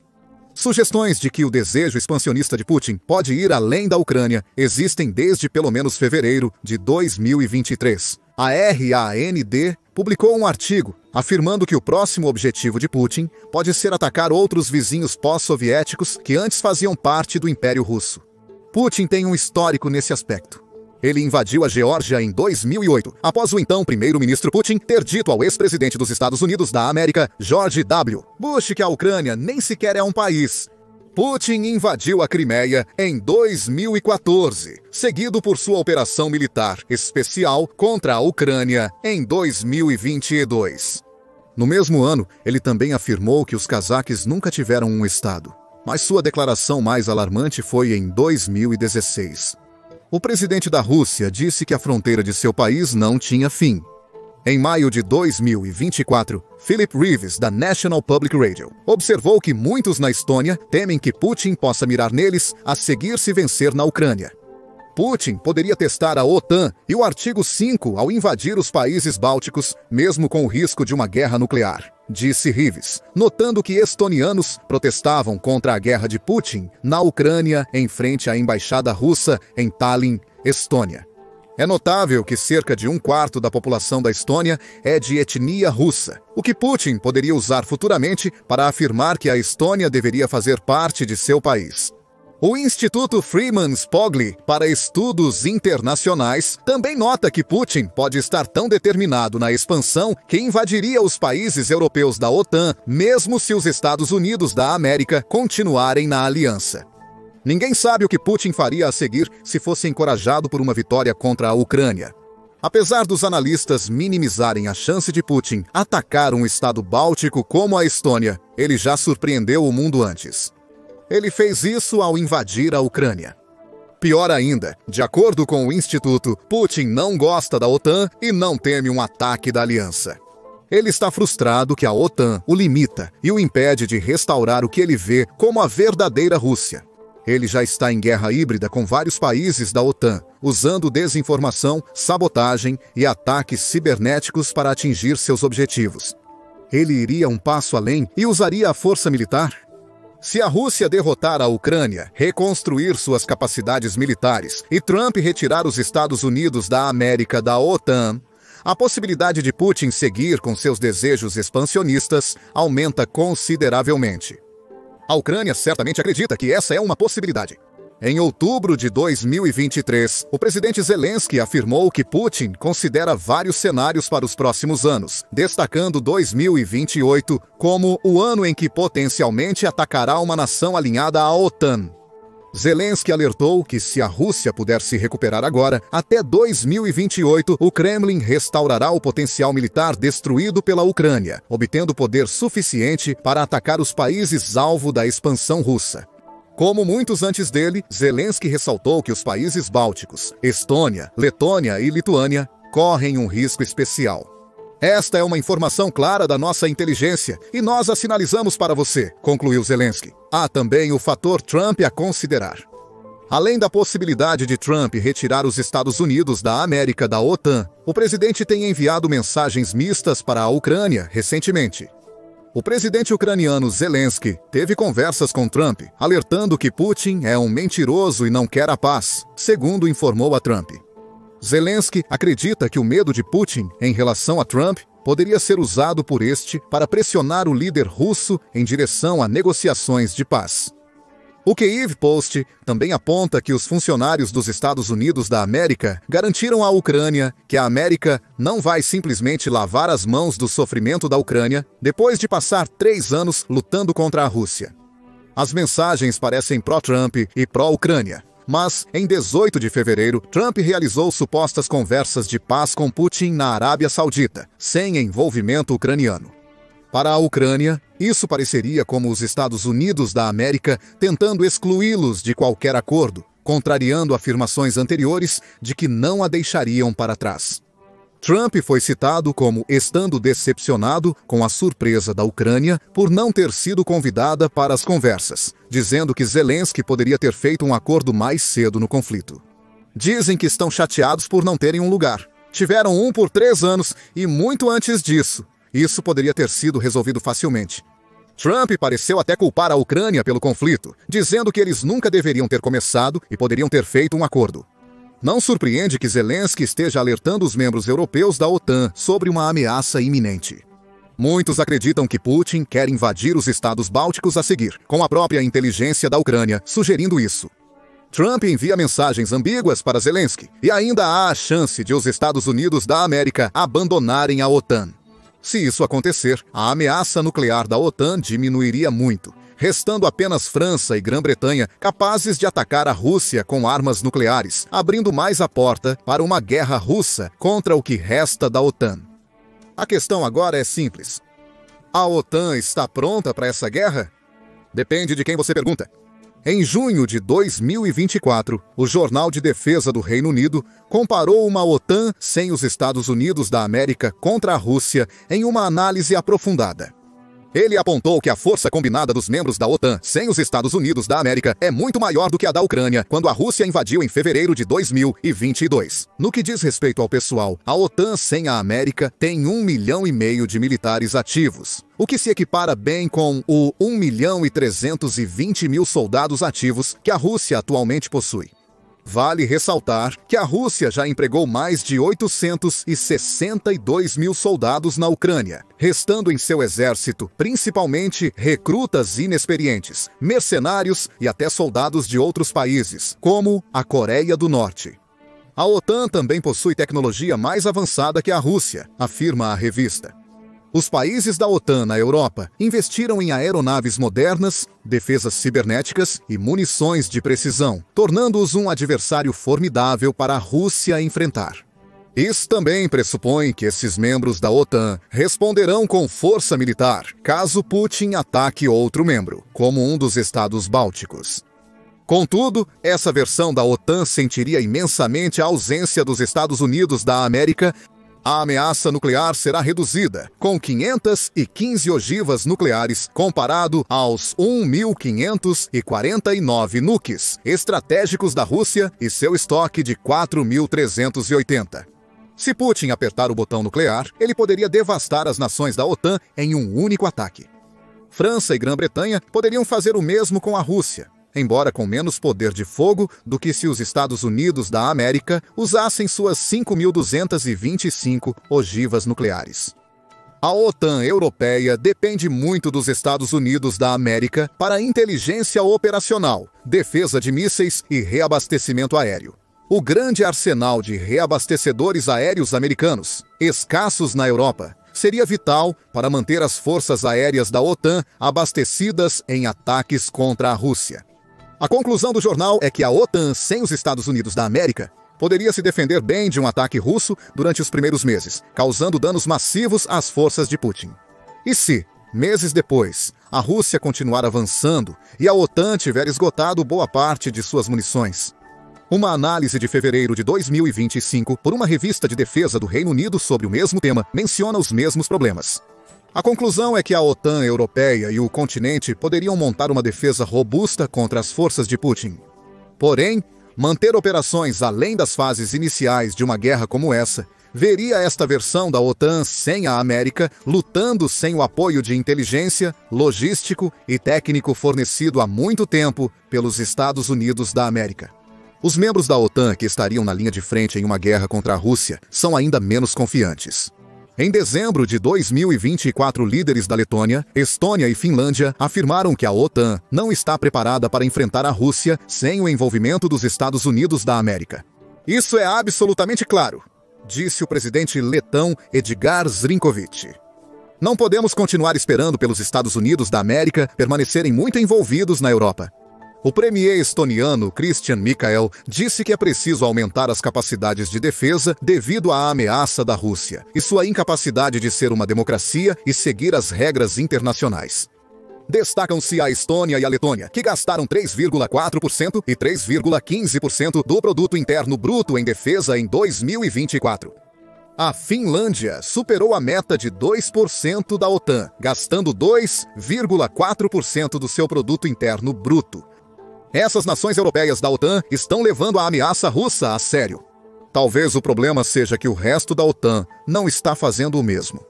Sugestões de que o desejo expansionista de Putin pode ir além da Ucrânia existem desde pelo menos fevereiro de 2023. A RAND publicou um artigo afirmando que o próximo objetivo de Putin pode ser atacar outros vizinhos pós-soviéticos que antes faziam parte do Império Russo. Putin tem um histórico nesse aspecto. Ele invadiu a Geórgia em 2008, após o então primeiro-ministro Putin ter dito ao ex-presidente dos Estados Unidos da América, George W. Bush, que a Ucrânia nem sequer é um país. Putin invadiu a Crimeia em 2014, seguido por sua operação militar especial contra a Ucrânia em 2022. No mesmo ano, ele também afirmou que os cazaques nunca tiveram um estado, mas sua declaração mais alarmante foi em 2016. O presidente da Rússia disse que a fronteira de seu país não tinha fim. Em maio de 2024, Philip Reeves, da National Public Radio, observou que muitos na Estônia temem que Putin possa mirar neles a seguir se vencer na Ucrânia. Putin poderia testar a OTAN e o artigo 5 ao invadir os países bálticos, mesmo com o risco de uma guerra nuclear, disse Reeves, notando que estonianos protestavam contra a guerra de Putin na Ucrânia em frente à embaixada russa em Tallinn, Estônia. É notável que cerca de 1/4 da população da Estônia é de etnia russa, o que Putin poderia usar futuramente para afirmar que a Estônia deveria fazer parte de seu país. O Instituto Freeman Spogli para Estudos Internacionais também nota que Putin pode estar tão determinado na expansão que invadiria os países europeus da OTAN, mesmo se os Estados Unidos da América continuarem na aliança. Ninguém sabe o que Putin faria a seguir se fosse encorajado por uma vitória contra a Ucrânia. Apesar dos analistas minimizarem a chance de Putin atacar um estado báltico como a Estônia, ele já surpreendeu o mundo antes. Ele fez isso ao invadir a Ucrânia. Pior ainda, de acordo com o Instituto, Putin não gosta da OTAN e não teme um ataque da aliança. Ele está frustrado que a OTAN o limita e o impede de restaurar o que ele vê como a verdadeira Rússia. Ele já está em guerra híbrida com vários países da OTAN, usando desinformação, sabotagem e ataques cibernéticos para atingir seus objetivos. Ele iria um passo além e usaria a força militar? Se a Rússia derrotar a Ucrânia, reconstruir suas capacidades militares e Trump retirar os Estados Unidos da América da OTAN, a possibilidade de Putin seguir com seus desejos expansionistas aumenta consideravelmente. A Ucrânia certamente acredita que essa é uma possibilidade. Em outubro de 2023, o presidente Zelensky afirmou que Putin considera vários cenários para os próximos anos, destacando 2028 como o ano em que potencialmente atacará uma nação alinhada à OTAN. Zelensky alertou que se a Rússia puder se recuperar agora, até 2028 o Kremlin restaurará o potencial militar destruído pela Ucrânia, obtendo poder suficiente para atacar os países alvo da expansão russa. Como muitos antes dele, Zelensky ressaltou que os países bálticos, Estônia, Letônia e Lituânia, correm um risco especial. Esta é uma informação clara da nossa inteligência e nós a sinalizamos para você, concluiu Zelensky. Há também o fator Trump a considerar. Além da possibilidade de Trump retirar os Estados Unidos da América da OTAN, o presidente tem enviado mensagens mistas para a Ucrânia recentemente. O presidente ucraniano Zelensky teve conversas com Trump, alertando que Putin é um mentiroso e não quer a paz, segundo informou a Trump. Zelensky acredita que o medo de Putin em relação a Trump poderia ser usado por este para pressionar o líder russo em direção a negociações de paz. O Kyiv Post também aponta que os funcionários dos Estados Unidos da América garantiram à Ucrânia que a América não vai simplesmente lavar as mãos do sofrimento da Ucrânia depois de passar 3 anos lutando contra a Rússia. As mensagens parecem pró-Trump e pró-Ucrânia, mas em 18 de fevereiro, Trump realizou supostas conversas de paz com Putin na Arábia Saudita, sem envolvimento ucraniano. Para a Ucrânia, isso pareceria como os Estados Unidos da América tentando excluí-los de qualquer acordo, contrariando afirmações anteriores de que não a deixariam para trás. Trump foi citado como estando decepcionado com a surpresa da Ucrânia por não ter sido convidada para as conversas, dizendo que Zelensky poderia ter feito um acordo mais cedo no conflito. Dizem que estão chateados por não terem um lugar. Tiveram um por 3 anos e muito antes disso. Isso poderia ter sido resolvido facilmente. Trump pareceu até culpar a Ucrânia pelo conflito, dizendo que eles nunca deveriam ter começado e poderiam ter feito um acordo. Não surpreende que Zelensky esteja alertando os membros europeus da OTAN sobre uma ameaça iminente. Muitos acreditam que Putin quer invadir os estados bálticos a seguir, com a própria inteligência da Ucrânia sugerindo isso. Trump envia mensagens ambíguas para Zelensky, e ainda há a chance de os Estados Unidos da América abandonarem a OTAN. Se isso acontecer, a ameaça nuclear da OTAN diminuiria muito, restando apenas França e Grã-Bretanha capazes de atacar a Rússia com armas nucleares, abrindo mais a porta para uma guerra russa contra o que resta da OTAN. A questão agora é simples. A OTAN está pronta para essa guerra? Depende de quem você pergunta. Em junho de 2024, o Jornal de Defesa do Reino Unido comparou uma OTAN sem os Estados Unidos da América contra a Rússia em uma análise aprofundada. Ele apontou que a força combinada dos membros da OTAN sem os Estados Unidos da América é muito maior do que a da Ucrânia quando a Rússia invadiu em fevereiro de 2022. No que diz respeito ao pessoal, a OTAN sem a América tem 1,5 milhão de militares ativos, o que se equipara bem com o 1.320.000 soldados ativos que a Rússia atualmente possui. Vale ressaltar que a Rússia já empregou mais de 862 mil soldados na Ucrânia, restando em seu exército principalmente recrutas inexperientes, mercenários e até soldados de outros países, como a Coreia do Norte. A OTAN também possui tecnologia mais avançada que a Rússia, afirma a revista. Os países da OTAN na Europa investiram em aeronaves modernas, defesas cibernéticas e munições de precisão, tornando-os um adversário formidável para a Rússia enfrentar. Isso também pressupõe que esses membros da OTAN responderão com força militar, caso Putin ataque outro membro, como um dos estados bálticos. Contudo, essa versão da OTAN sentiria imensamente a ausência dos Estados Unidos da América. A ameaça nuclear será reduzida, com 515 ogivas nucleares, comparado aos 1.549 nuques estratégicos da Rússia e seu estoque de 4.380. Se Putin apertar o botão nuclear, ele poderia devastar as nações da OTAN em um único ataque. França e Grã-Bretanha poderiam fazer o mesmo com a Rússia, embora com menos poder de fogo do que se os Estados Unidos da América usassem suas 5.225 ogivas nucleares. A OTAN europeia depende muito dos Estados Unidos da América para inteligência operacional, defesa de mísseis e reabastecimento aéreo. O grande arsenal de reabastecedores aéreos americanos, escassos na Europa, seria vital para manter as forças aéreas da OTAN abastecidas em ataques contra a Rússia. A conclusão do jornal é que a OTAN, sem os Estados Unidos da América, poderia se defender bem de um ataque russo durante os primeiros meses, causando danos massivos às forças de Putin. E se, meses depois, a Rússia continuar avançando e a OTAN tiver esgotado boa parte de suas munições? Uma análise de fevereiro de 2025 por uma revista de defesa do Reino Unido sobre o mesmo tema menciona os mesmos problemas. A conclusão é que a OTAN europeia e o continente poderiam montar uma defesa robusta contra as forças de Putin. Porém, manter operações além das fases iniciais de uma guerra como essa veria esta versão da OTAN sem a América, lutando sem o apoio de inteligência, logístico e técnico fornecido há muito tempo pelos Estados Unidos da América. Os membros da OTAN que estariam na linha de frente em uma guerra contra a Rússia são ainda menos confiantes. Em dezembro de 2024, líderes da Letônia, Estônia e Finlândia afirmaram que a OTAN não está preparada para enfrentar a Rússia sem o envolvimento dos Estados Unidos da América. Isso é absolutamente claro, disse o presidente letão Edgar Zrinkovic. Não podemos continuar esperando pelos Estados Unidos da América permanecerem muito envolvidos na Europa. O premier estoniano Christian Mikael disse que é preciso aumentar as capacidades de defesa devido à ameaça da Rússia e sua incapacidade de ser uma democracia e seguir as regras internacionais. Destacam-se a Estônia e a Letônia, que gastaram 3,4% e 3,15% do produto interno bruto em defesa em 2024. A Finlândia superou a meta de 2% da OTAN, gastando 2,4% do seu produto interno bruto. Essas nações europeias da OTAN estão levando a ameaça russa a sério. Talvez o problema seja que o resto da OTAN não está fazendo o mesmo.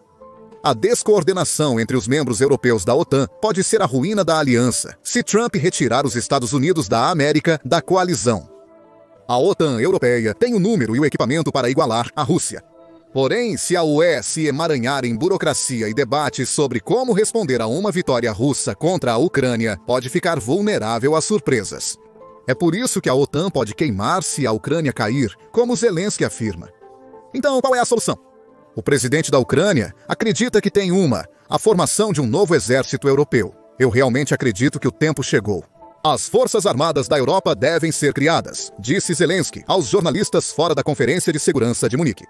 A descoordenação entre os membros europeus da OTAN pode ser a ruína da aliança, se Trump retirar os Estados Unidos da América da coalizão. A OTAN europeia tem o número e o equipamento para igualar a Rússia. Porém, se a UE se emaranhar em burocracia e debates sobre como responder a uma vitória russa contra a Ucrânia, pode ficar vulnerável a surpresas. É por isso que a OTAN pode queimar se a Ucrânia cair, como Zelensky afirma. Então, qual é a solução? O presidente da Ucrânia acredita que tem a formação de um novo exército europeu. Eu realmente acredito que o tempo chegou. As Forças Armadas da Europa devem ser criadas, disse Zelensky aos jornalistas fora da Conferência de Segurança de Munique.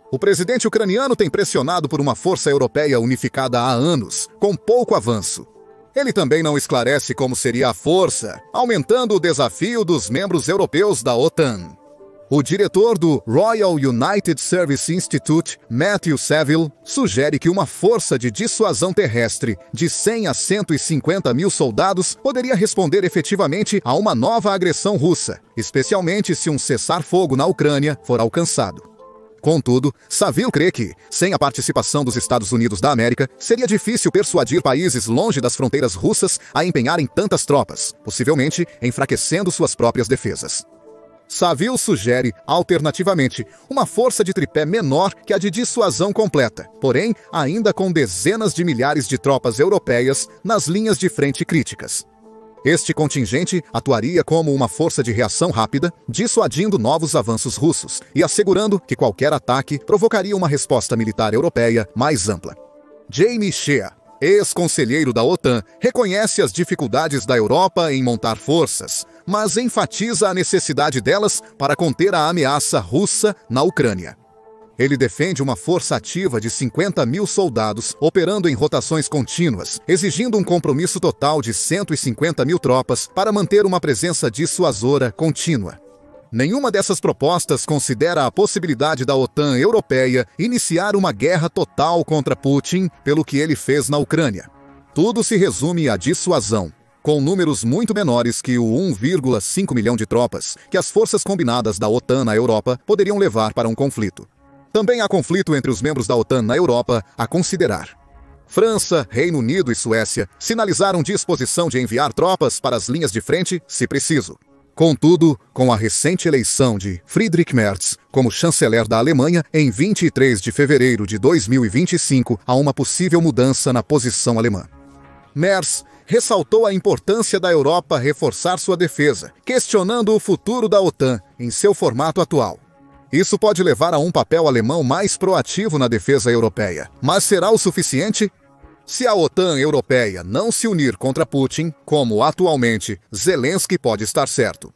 O presidente ucraniano tem pressionado por uma força europeia unificada há anos, com pouco avanço. Ele também não esclarece como seria a força, aumentando o desafio dos membros europeus da OTAN. O diretor do Royal United Service Institute, Matthew Saville, sugere que uma força de dissuasão terrestre de 100 a 150 mil soldados poderia responder efetivamente a uma nova agressão russa, especialmente se um cessar-fogo na Ucrânia for alcançado. Contudo, Saville crê que, sem a participação dos Estados Unidos da América, seria difícil persuadir países longe das fronteiras russas a empenharem tantas tropas, possivelmente enfraquecendo suas próprias defesas. Saville sugere, alternativamente, uma força de tripé menor que a de dissuasão completa, porém ainda com dezenas de milhares de tropas europeias nas linhas de frente críticas. Este contingente atuaria como uma força de reação rápida, dissuadindo novos avanços russos e assegurando que qualquer ataque provocaria uma resposta militar europeia mais ampla. Jamie Shea, ex-conselheiro da OTAN, reconhece as dificuldades da Europa em montar forças, mas enfatiza a necessidade delas para conter a ameaça russa na Ucrânia. Ele defende uma força ativa de 50 mil soldados operando em rotações contínuas, exigindo um compromisso total de 150 mil tropas para manter uma presença dissuasora contínua. Nenhuma dessas propostas considera a possibilidade da OTAN europeia iniciar uma guerra total contra Putin pelo que ele fez na Ucrânia. Tudo se resume à dissuasão, com números muito menores que o 1,5 milhão de tropas que as forças combinadas da OTAN na Europa poderiam levar para um conflito. Também há conflito entre os membros da OTAN na Europa a considerar. França, Reino Unido e Suécia sinalizaram disposição de enviar tropas para as linhas de frente, se preciso. Contudo, com a recente eleição de Friedrich Merz como chanceler da Alemanha em 23 de fevereiro de 2025, há uma possível mudança na posição alemã. Merz ressaltou a importância da Europa reforçar sua defesa, questionando o futuro da OTAN em seu formato atual. Isso pode levar a um papel alemão mais proativo na defesa europeia, mas será o suficiente? Se a OTAN europeia não se unir contra Putin, como atualmente, Zelensky pode estar certo.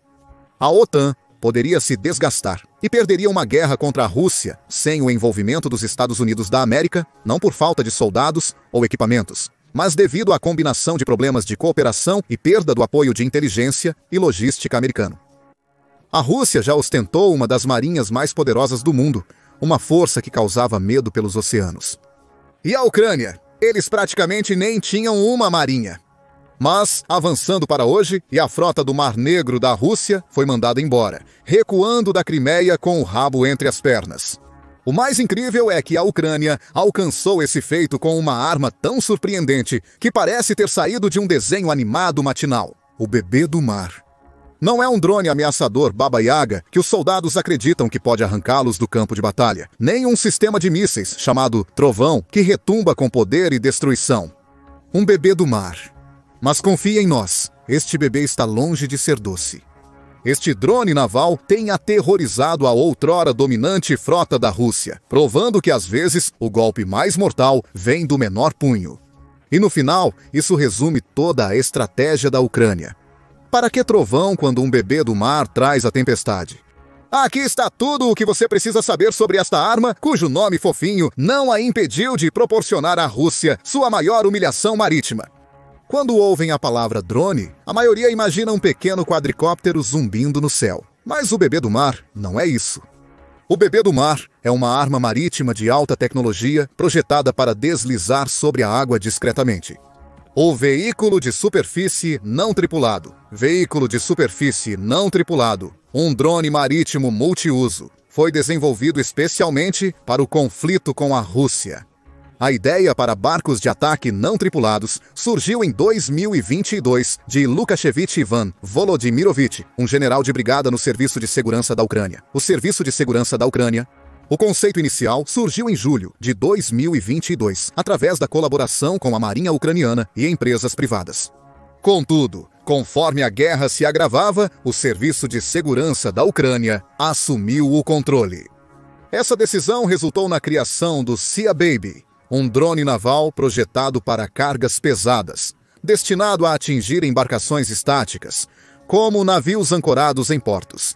A OTAN poderia se desgastar e perderia uma guerra contra a Rússia sem o envolvimento dos Estados Unidos da América, não por falta de soldados ou equipamentos, mas devido à combinação de problemas de cooperação e perda do apoio de inteligência e logística americano. A Rússia já ostentou uma das marinhas mais poderosas do mundo, uma força que causava medo pelos oceanos. E a Ucrânia? Eles praticamente nem tinham uma marinha. Mas, avançando para hoje, e a frota do Mar Negro da Rússia foi mandada embora, recuando da Crimeia com o rabo entre as pernas. O mais incrível é que a Ucrânia alcançou esse feito com uma arma tão surpreendente que parece ter saído de um desenho animado matinal: o bebê do mar. Não é um drone ameaçador Baba Yaga que os soldados acreditam que pode arrancá-los do campo de batalha, nem um sistema de mísseis chamado Trovão que retumba com poder e destruição. Um bebê do mar. Mas confie em nós, este bebê está longe de ser doce. Este drone naval tem aterrorizado a outrora dominante frota da Rússia, provando que às vezes o golpe mais mortal vem do menor punho. E no final, isso resume toda a estratégia da Ucrânia. Para que trovão quando um bebê do mar traz a tempestade? Aqui está tudo o que você precisa saber sobre esta arma, cujo nome fofinho não a impediu de proporcionar à Rússia sua maior humilhação marítima. Quando ouvem a palavra drone, a maioria imagina um pequeno quadricóptero zumbindo no céu. Mas o bebê do mar não é isso. O bebê do mar é uma arma marítima de alta tecnologia projetada para deslizar sobre a água discretamente. O veículo de superfície não tripulado. Veículo de superfície não tripulado. Um drone marítimo multiuso. Foi desenvolvido especialmente para o conflito com a Rússia. A ideia para barcos de ataque não tripulados surgiu em 2022 de Lukashevich Ivan Volodimirovich, um general de brigada no Serviço de Segurança da Ucrânia. O Serviço de Segurança da Ucrânia. O conceito inicial surgiu em julho de 2022, através da colaboração com a Marinha Ucraniana e empresas privadas. Contudo, conforme a guerra se agravava, o Serviço de Segurança da Ucrânia assumiu o controle. Essa decisão resultou na criação do Sea Baby, um drone naval projetado para cargas pesadas, destinado a atingir embarcações estáticas, como navios ancorados em portos.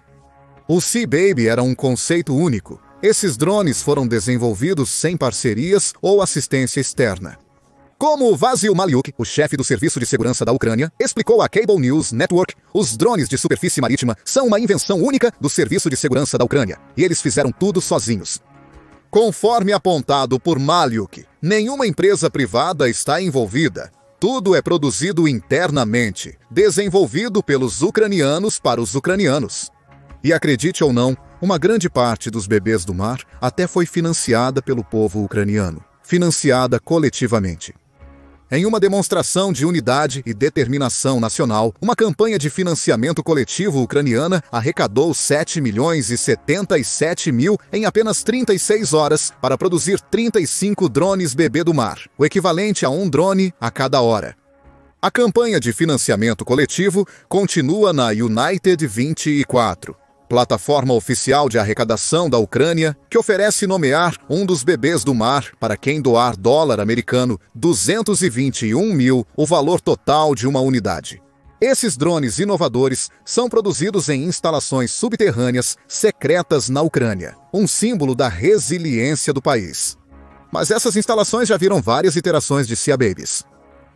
O Sea Baby era um conceito único. Esses drones foram desenvolvidos sem parcerias ou assistência externa. Como Vasil Maliuk, o chefe do Serviço de Segurança da Ucrânia, explicou à Cable News Network, os drones de superfície marítima são uma invenção única do Serviço de Segurança da Ucrânia, e eles fizeram tudo sozinhos. Conforme apontado por Maliuk, nenhuma empresa privada está envolvida. Tudo é produzido internamente, desenvolvido pelos ucranianos para os ucranianos. E acredite ou não, uma grande parte dos bebês do mar até foi financiada pelo povo ucraniano, financiada coletivamente. Em uma demonstração de unidade e determinação nacional, uma campanha de financiamento coletivo ucraniana arrecadou 7.077.000 em apenas 36 horas para produzir 35 drones bebê do mar, o equivalente a um drone a cada hora. A campanha de financiamento coletivo continua na United 24, plataforma oficial de arrecadação da Ucrânia, que oferece nomear um dos bebês do mar para quem doar dólar americano 221 mil, o valor total de uma unidade. Esses drones inovadores são produzidos em instalações subterrâneas secretas na Ucrânia, um símbolo da resiliência do país. Mas essas instalações já viram várias iterações de Sea Babies.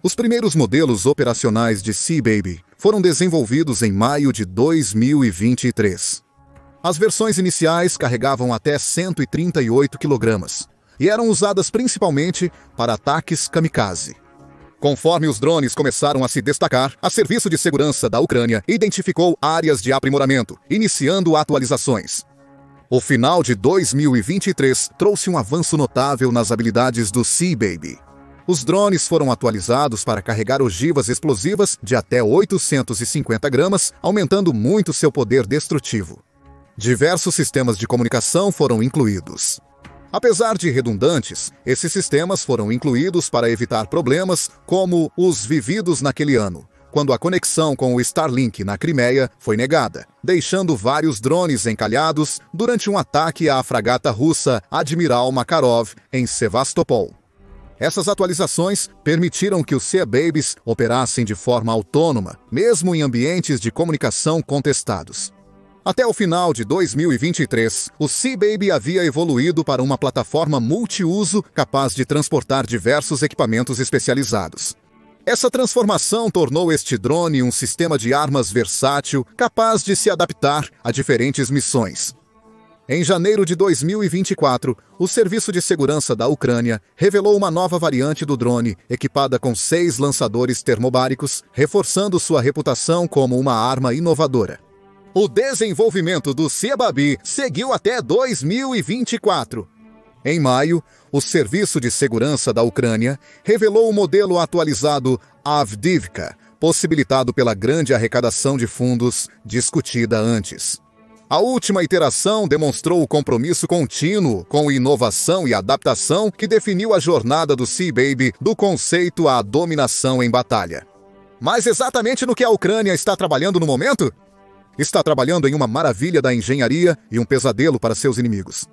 Os primeiros modelos operacionais de Sea Baby foram desenvolvidos em maio de 2023. As versões iniciais carregavam até 138 kg e eram usadas principalmente para ataques kamikaze. Conforme os drones começaram a se destacar, o Serviço de Segurança da Ucrânia identificou áreas de aprimoramento, iniciando atualizações. O final de 2023 trouxe um avanço notável nas habilidades do Sea Baby. Os drones foram atualizados para carregar ogivas explosivas de até 850 gramas, aumentando muito seu poder destrutivo. Diversos sistemas de comunicação foram incluídos. Apesar de redundantes, esses sistemas foram incluídos para evitar problemas como os vividos naquele ano, quando a conexão com o Starlink na Crimeia foi negada, deixando vários drones encalhados durante um ataque à fragata russa Admiral Makarov em Sevastopol. Essas atualizações permitiram que os Sea Babies operassem de forma autônoma, mesmo em ambientes de comunicação contestados. Até o final de 2023, o Sea Baby havia evoluído para uma plataforma multiuso capaz de transportar diversos equipamentos especializados. Essa transformação tornou este drone um sistema de armas versátil capaz de se adaptar a diferentes missões. Em janeiro de 2024, o Serviço de Segurança da Ucrânia revelou uma nova variante do drone, equipada com 6 lançadores termobáricos, reforçando sua reputação como uma arma inovadora. O desenvolvimento do Sea Baby seguiu até 2024. Em maio, o Serviço de Segurança da Ucrânia revelou o modelo atualizado Avdiivka, possibilitado pela grande arrecadação de fundos discutida antes. A última iteração demonstrou o compromisso contínuo com inovação e adaptação que definiu a jornada do Sea Baby do conceito à dominação em batalha. Mas exatamente no que a Ucrânia está trabalhando no momento? Está trabalhando em uma maravilha da engenharia e um pesadelo para seus inimigos.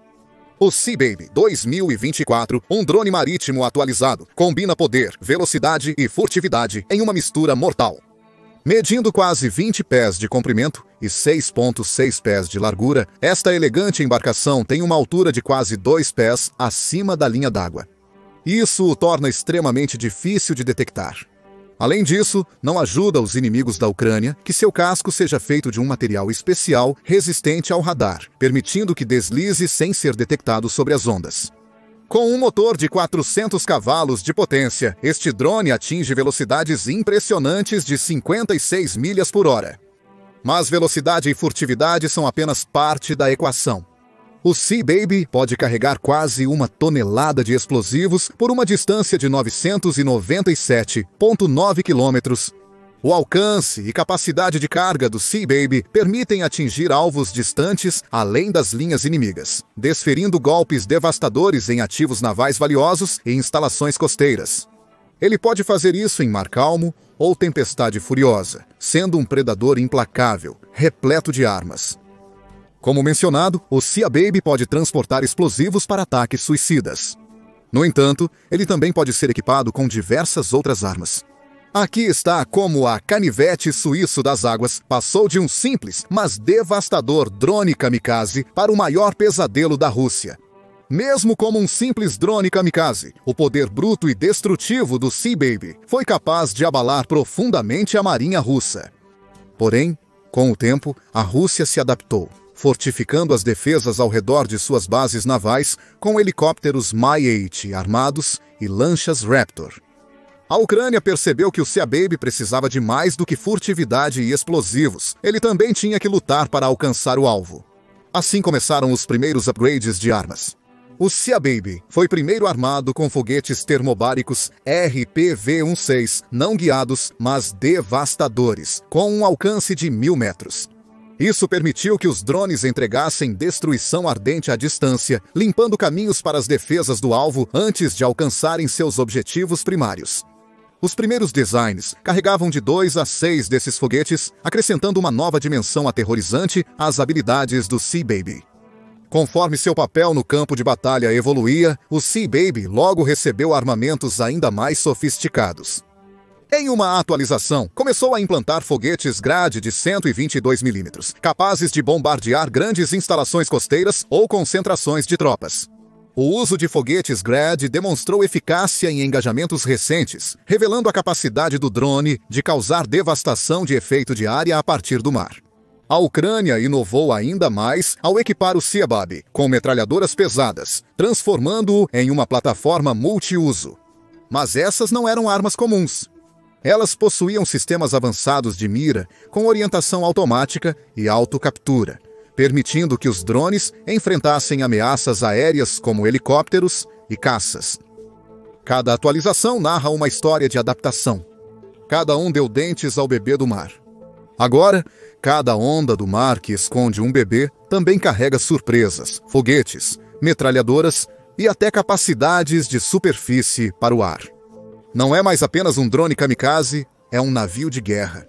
O Sea Baby 2024, um drone marítimo atualizado, combina poder, velocidade e furtividade em uma mistura mortal. Medindo quase 20 pés de comprimento e 6,6 pés de largura, esta elegante embarcação tem uma altura de quase 2 pés acima da linha d'água. Isso o torna extremamente difícil de detectar. Além disso, não ajuda os inimigos da Ucrânia que seu casco seja feito de um material especial resistente ao radar, permitindo que deslize sem ser detectado sobre as ondas. Com um motor de 400 cavalos de potência, este drone atinge velocidades impressionantes de 56 milhas por hora. Mas velocidade e furtividade são apenas parte da equação. O Sea Baby pode carregar quase 1 tonelada de explosivos por uma distância de 997,9 quilômetros. O alcance e capacidade de carga do Sea Baby permitem atingir alvos distantes além das linhas inimigas, desferindo golpes devastadores em ativos navais valiosos e instalações costeiras. Ele pode fazer isso em mar calmo ou tempestade furiosa, sendo um predador implacável, repleto de armas. Como mencionado, o Sea Baby pode transportar explosivos para ataques suicidas. No entanto, ele também pode ser equipado com diversas outras armas. Aqui está como a canivete suíço das águas passou de um simples, mas devastador drone kamikaze para o maior pesadelo da Rússia. Mesmo como um simples drone kamikaze, o poder bruto e destrutivo do Sea Baby foi capaz de abalar profundamente a marinha russa. Porém, com o tempo, a Rússia se adaptou, fortificando as defesas ao redor de suas bases navais com helicópteros Mi-8 armados e lanchas Raptor. A Ucrânia percebeu que o Sea Baby precisava de mais do que furtividade e explosivos. Ele também tinha que lutar para alcançar o alvo. Assim começaram os primeiros upgrades de armas. O Sea Baby foi primeiro armado com foguetes termobáricos RPG-V16, não guiados, mas devastadores, com um alcance de 1.000 metros. Isso permitiu que os drones entregassem destruição ardente à distância, limpando caminhos para as defesas do alvo antes de alcançarem seus objetivos primários. Os primeiros designs carregavam de 2 a 6 desses foguetes, acrescentando uma nova dimensão aterrorizante às habilidades do Sea Baby. Conforme seu papel no campo de batalha evoluía, o Sea Baby logo recebeu armamentos ainda mais sofisticados. Em uma atualização, começou a implantar foguetes Grad de 122 mm, capazes de bombardear grandes instalações costeiras ou concentrações de tropas. O uso de foguetes Grad demonstrou eficácia em engajamentos recentes, revelando a capacidade do drone de causar devastação de efeito de área a partir do mar. A Ucrânia inovou ainda mais ao equipar o Sea Baby com metralhadoras pesadas, transformando-o em uma plataforma multiuso. Mas essas não eram armas comuns. Elas possuíam sistemas avançados de mira com orientação automática e autocaptura, permitindo que os drones enfrentassem ameaças aéreas como helicópteros e caças. Cada atualização narra uma história de adaptação. Cada um deu dentes ao bebê do mar. Agora, cada onda do mar que esconde um bebê também carrega surpresas, foguetes, metralhadoras e até capacidades de superfície para o ar. Não é mais apenas um drone kamikaze, é um navio de guerra.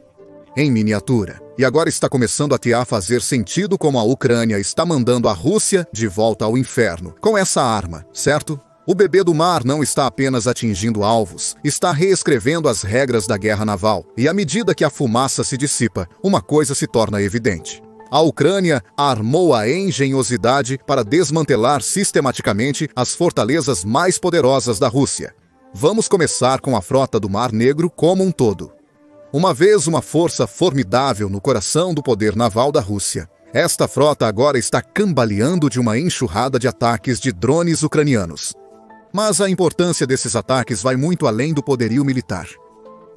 Em miniatura. E agora está começando a fazer sentido como a Ucrânia está mandando a Rússia de volta ao inferno, com essa arma, certo? O bebê do mar não está apenas atingindo alvos, está reescrevendo as regras da guerra naval. E à medida que a fumaça se dissipa, uma coisa se torna evidente. A Ucrânia armou a engenhosidade para desmantelar sistematicamente as fortalezas mais poderosas da Rússia. Vamos começar com a frota do Mar Negro como um todo. Uma vez uma força formidável no coração do poder naval da Rússia, esta frota agora está cambaleando de uma enxurrada de ataques de drones ucranianos. Mas a importância desses ataques vai muito além do poderio militar.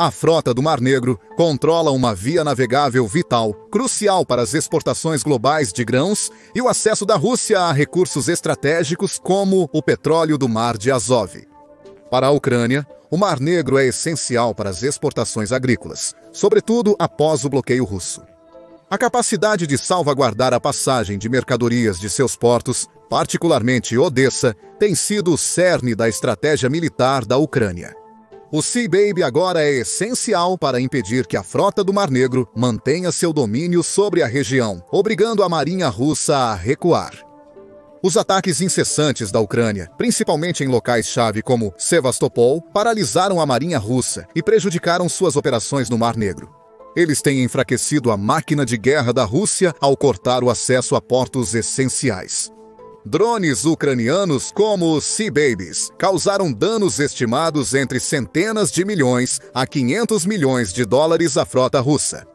A frota do Mar Negro controla uma via navegável vital, crucial para as exportações globais de grãos e o acesso da Rússia a recursos estratégicos como o petróleo do Mar de Azov. Para a Ucrânia, o Mar Negro é essencial para as exportações agrícolas, sobretudo após o bloqueio russo. A capacidade de salvaguardar a passagem de mercadorias de seus portos, particularmente Odessa, tem sido o cerne da estratégia militar da Ucrânia. O Sea Baby agora é essencial para impedir que a frota do Mar Negro mantenha seu domínio sobre a região, obrigando a marinha russa a recuar. Os ataques incessantes da Ucrânia, principalmente em locais-chave como Sevastopol, paralisaram a marinha russa e prejudicaram suas operações no Mar Negro. Eles têm enfraquecido a máquina de guerra da Rússia ao cortar o acesso a portos essenciais. Drones ucranianos como os Sea Babies causaram danos estimados entre centenas de milhões a 500 milhões de dólares à frota russa.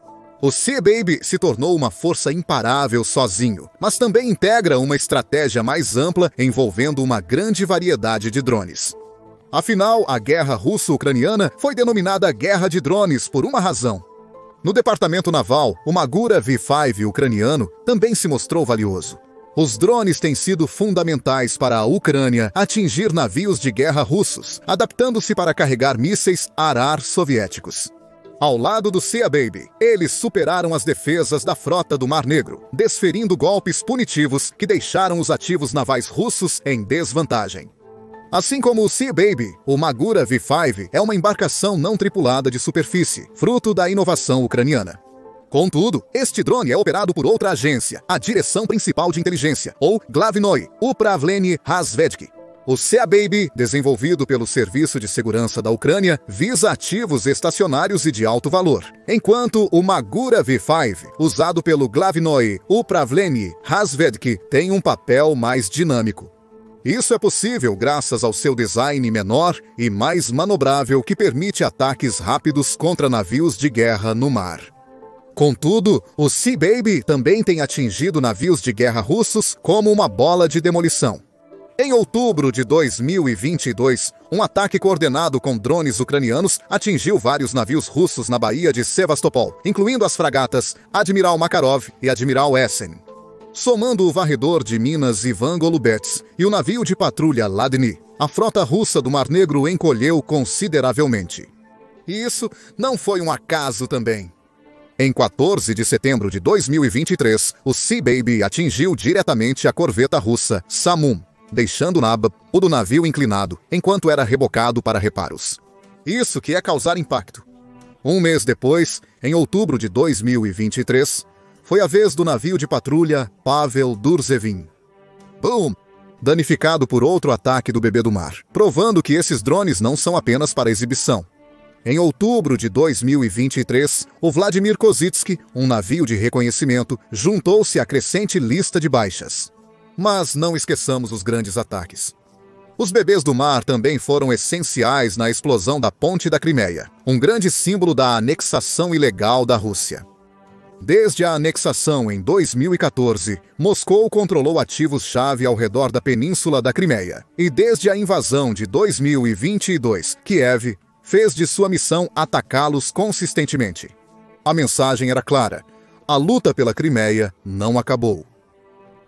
O Sea Baby se tornou uma força imparável sozinho, mas também integra uma estratégia mais ampla envolvendo uma grande variedade de drones. Afinal, a guerra russo-ucraniana foi denominada Guerra de Drones por uma razão. No departamento naval, o Magura V5 ucraniano também se mostrou valioso. Os drones têm sido fundamentais para a Ucrânia atingir navios de guerra russos, adaptando-se para carregar mísseis ar-ar soviéticos. Ao lado do Sea Baby, eles superaram as defesas da frota do Mar Negro, desferindo golpes punitivos que deixaram os ativos navais russos em desvantagem. Assim como o Sea Baby, o Magura V5 é uma embarcação não tripulada de superfície, fruto da inovação ucraniana. Contudo, este drone é operado por outra agência, a Direção Principal de Inteligência, ou Glavnoy Upravlenie Razvedki. O Sea Baby, desenvolvido pelo Serviço de Segurança da Ucrânia, visa ativos estacionários e de alto valor, enquanto o Magura V5, usado pelo Glavnoy Upravlenie Razvedki, tem um papel mais dinâmico. Isso é possível graças ao seu design menor e mais manobrável que permite ataques rápidos contra navios de guerra no mar. Contudo, o Sea Baby também tem atingido navios de guerra russos como uma bola de demolição. Em outubro de 2022, um ataque coordenado com drones ucranianos atingiu vários navios russos na Baía de Sevastopol, incluindo as fragatas Admiral Makarov e Admiral Essen. Somando o varredor de Minas Ivan Golubets e o navio de patrulha Ladny, a frota russa do Mar Negro encolheu consideravelmente. E isso não foi um acaso também. Em 14 de setembro de 2023, o Sea Baby atingiu diretamente a corveta russa Samum, deixando o do navio inclinado, enquanto era rebocado para reparos. Isso que é causar impacto. Um mês depois, em outubro de 2023, foi a vez do navio de patrulha Pavel Durzevin. Boom! Danificado por outro ataque do bebê do mar, provando que esses drones não são apenas para exibição. Em outubro de 2023, o Vladimir Kozitsky, um navio de reconhecimento, juntou-se à crescente lista de baixas. Mas não esqueçamos os grandes ataques. Os bebês do mar também foram essenciais na explosão da Ponte da Crimeia, um grande símbolo da anexação ilegal da Rússia. Desde a anexação em 2014, Moscou controlou ativos-chave ao redor da península da Crimeia. E desde a invasão de 2022, Kiev fez de sua missão atacá-los consistentemente. A mensagem era clara: a luta pela Crimeia não acabou.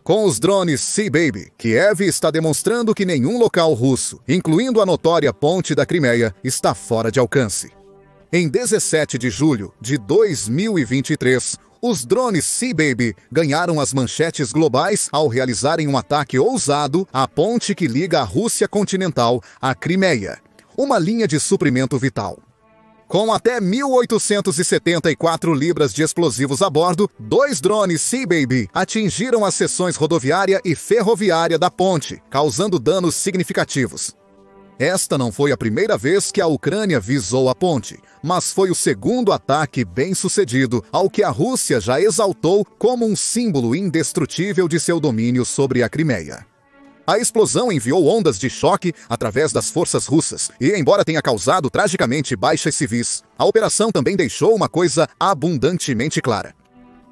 Com os drones Sea Baby, Kiev está demonstrando que nenhum local russo, incluindo a notória Ponte da Crimeia, está fora de alcance. Em 17 de julho de 2023, os drones Sea Baby ganharam as manchetes globais ao realizarem um ataque ousado à ponte que liga a Rússia continental à Crimeia, uma linha de suprimento vital. Com até 1.874 libras de explosivos a bordo, 2 drones Sea Baby atingiram as seções rodoviária e ferroviária da ponte, causando danos significativos. Esta não foi a primeira vez que a Ucrânia visou a ponte, mas foi o segundo ataque bem-sucedido, ao que a Rússia já exaltou como um símbolo indestrutível de seu domínio sobre a Crimeia. A explosão enviou ondas de choque através das forças russas e, embora tenha causado tragicamente baixas civis, a operação também deixou uma coisa abundantemente clara.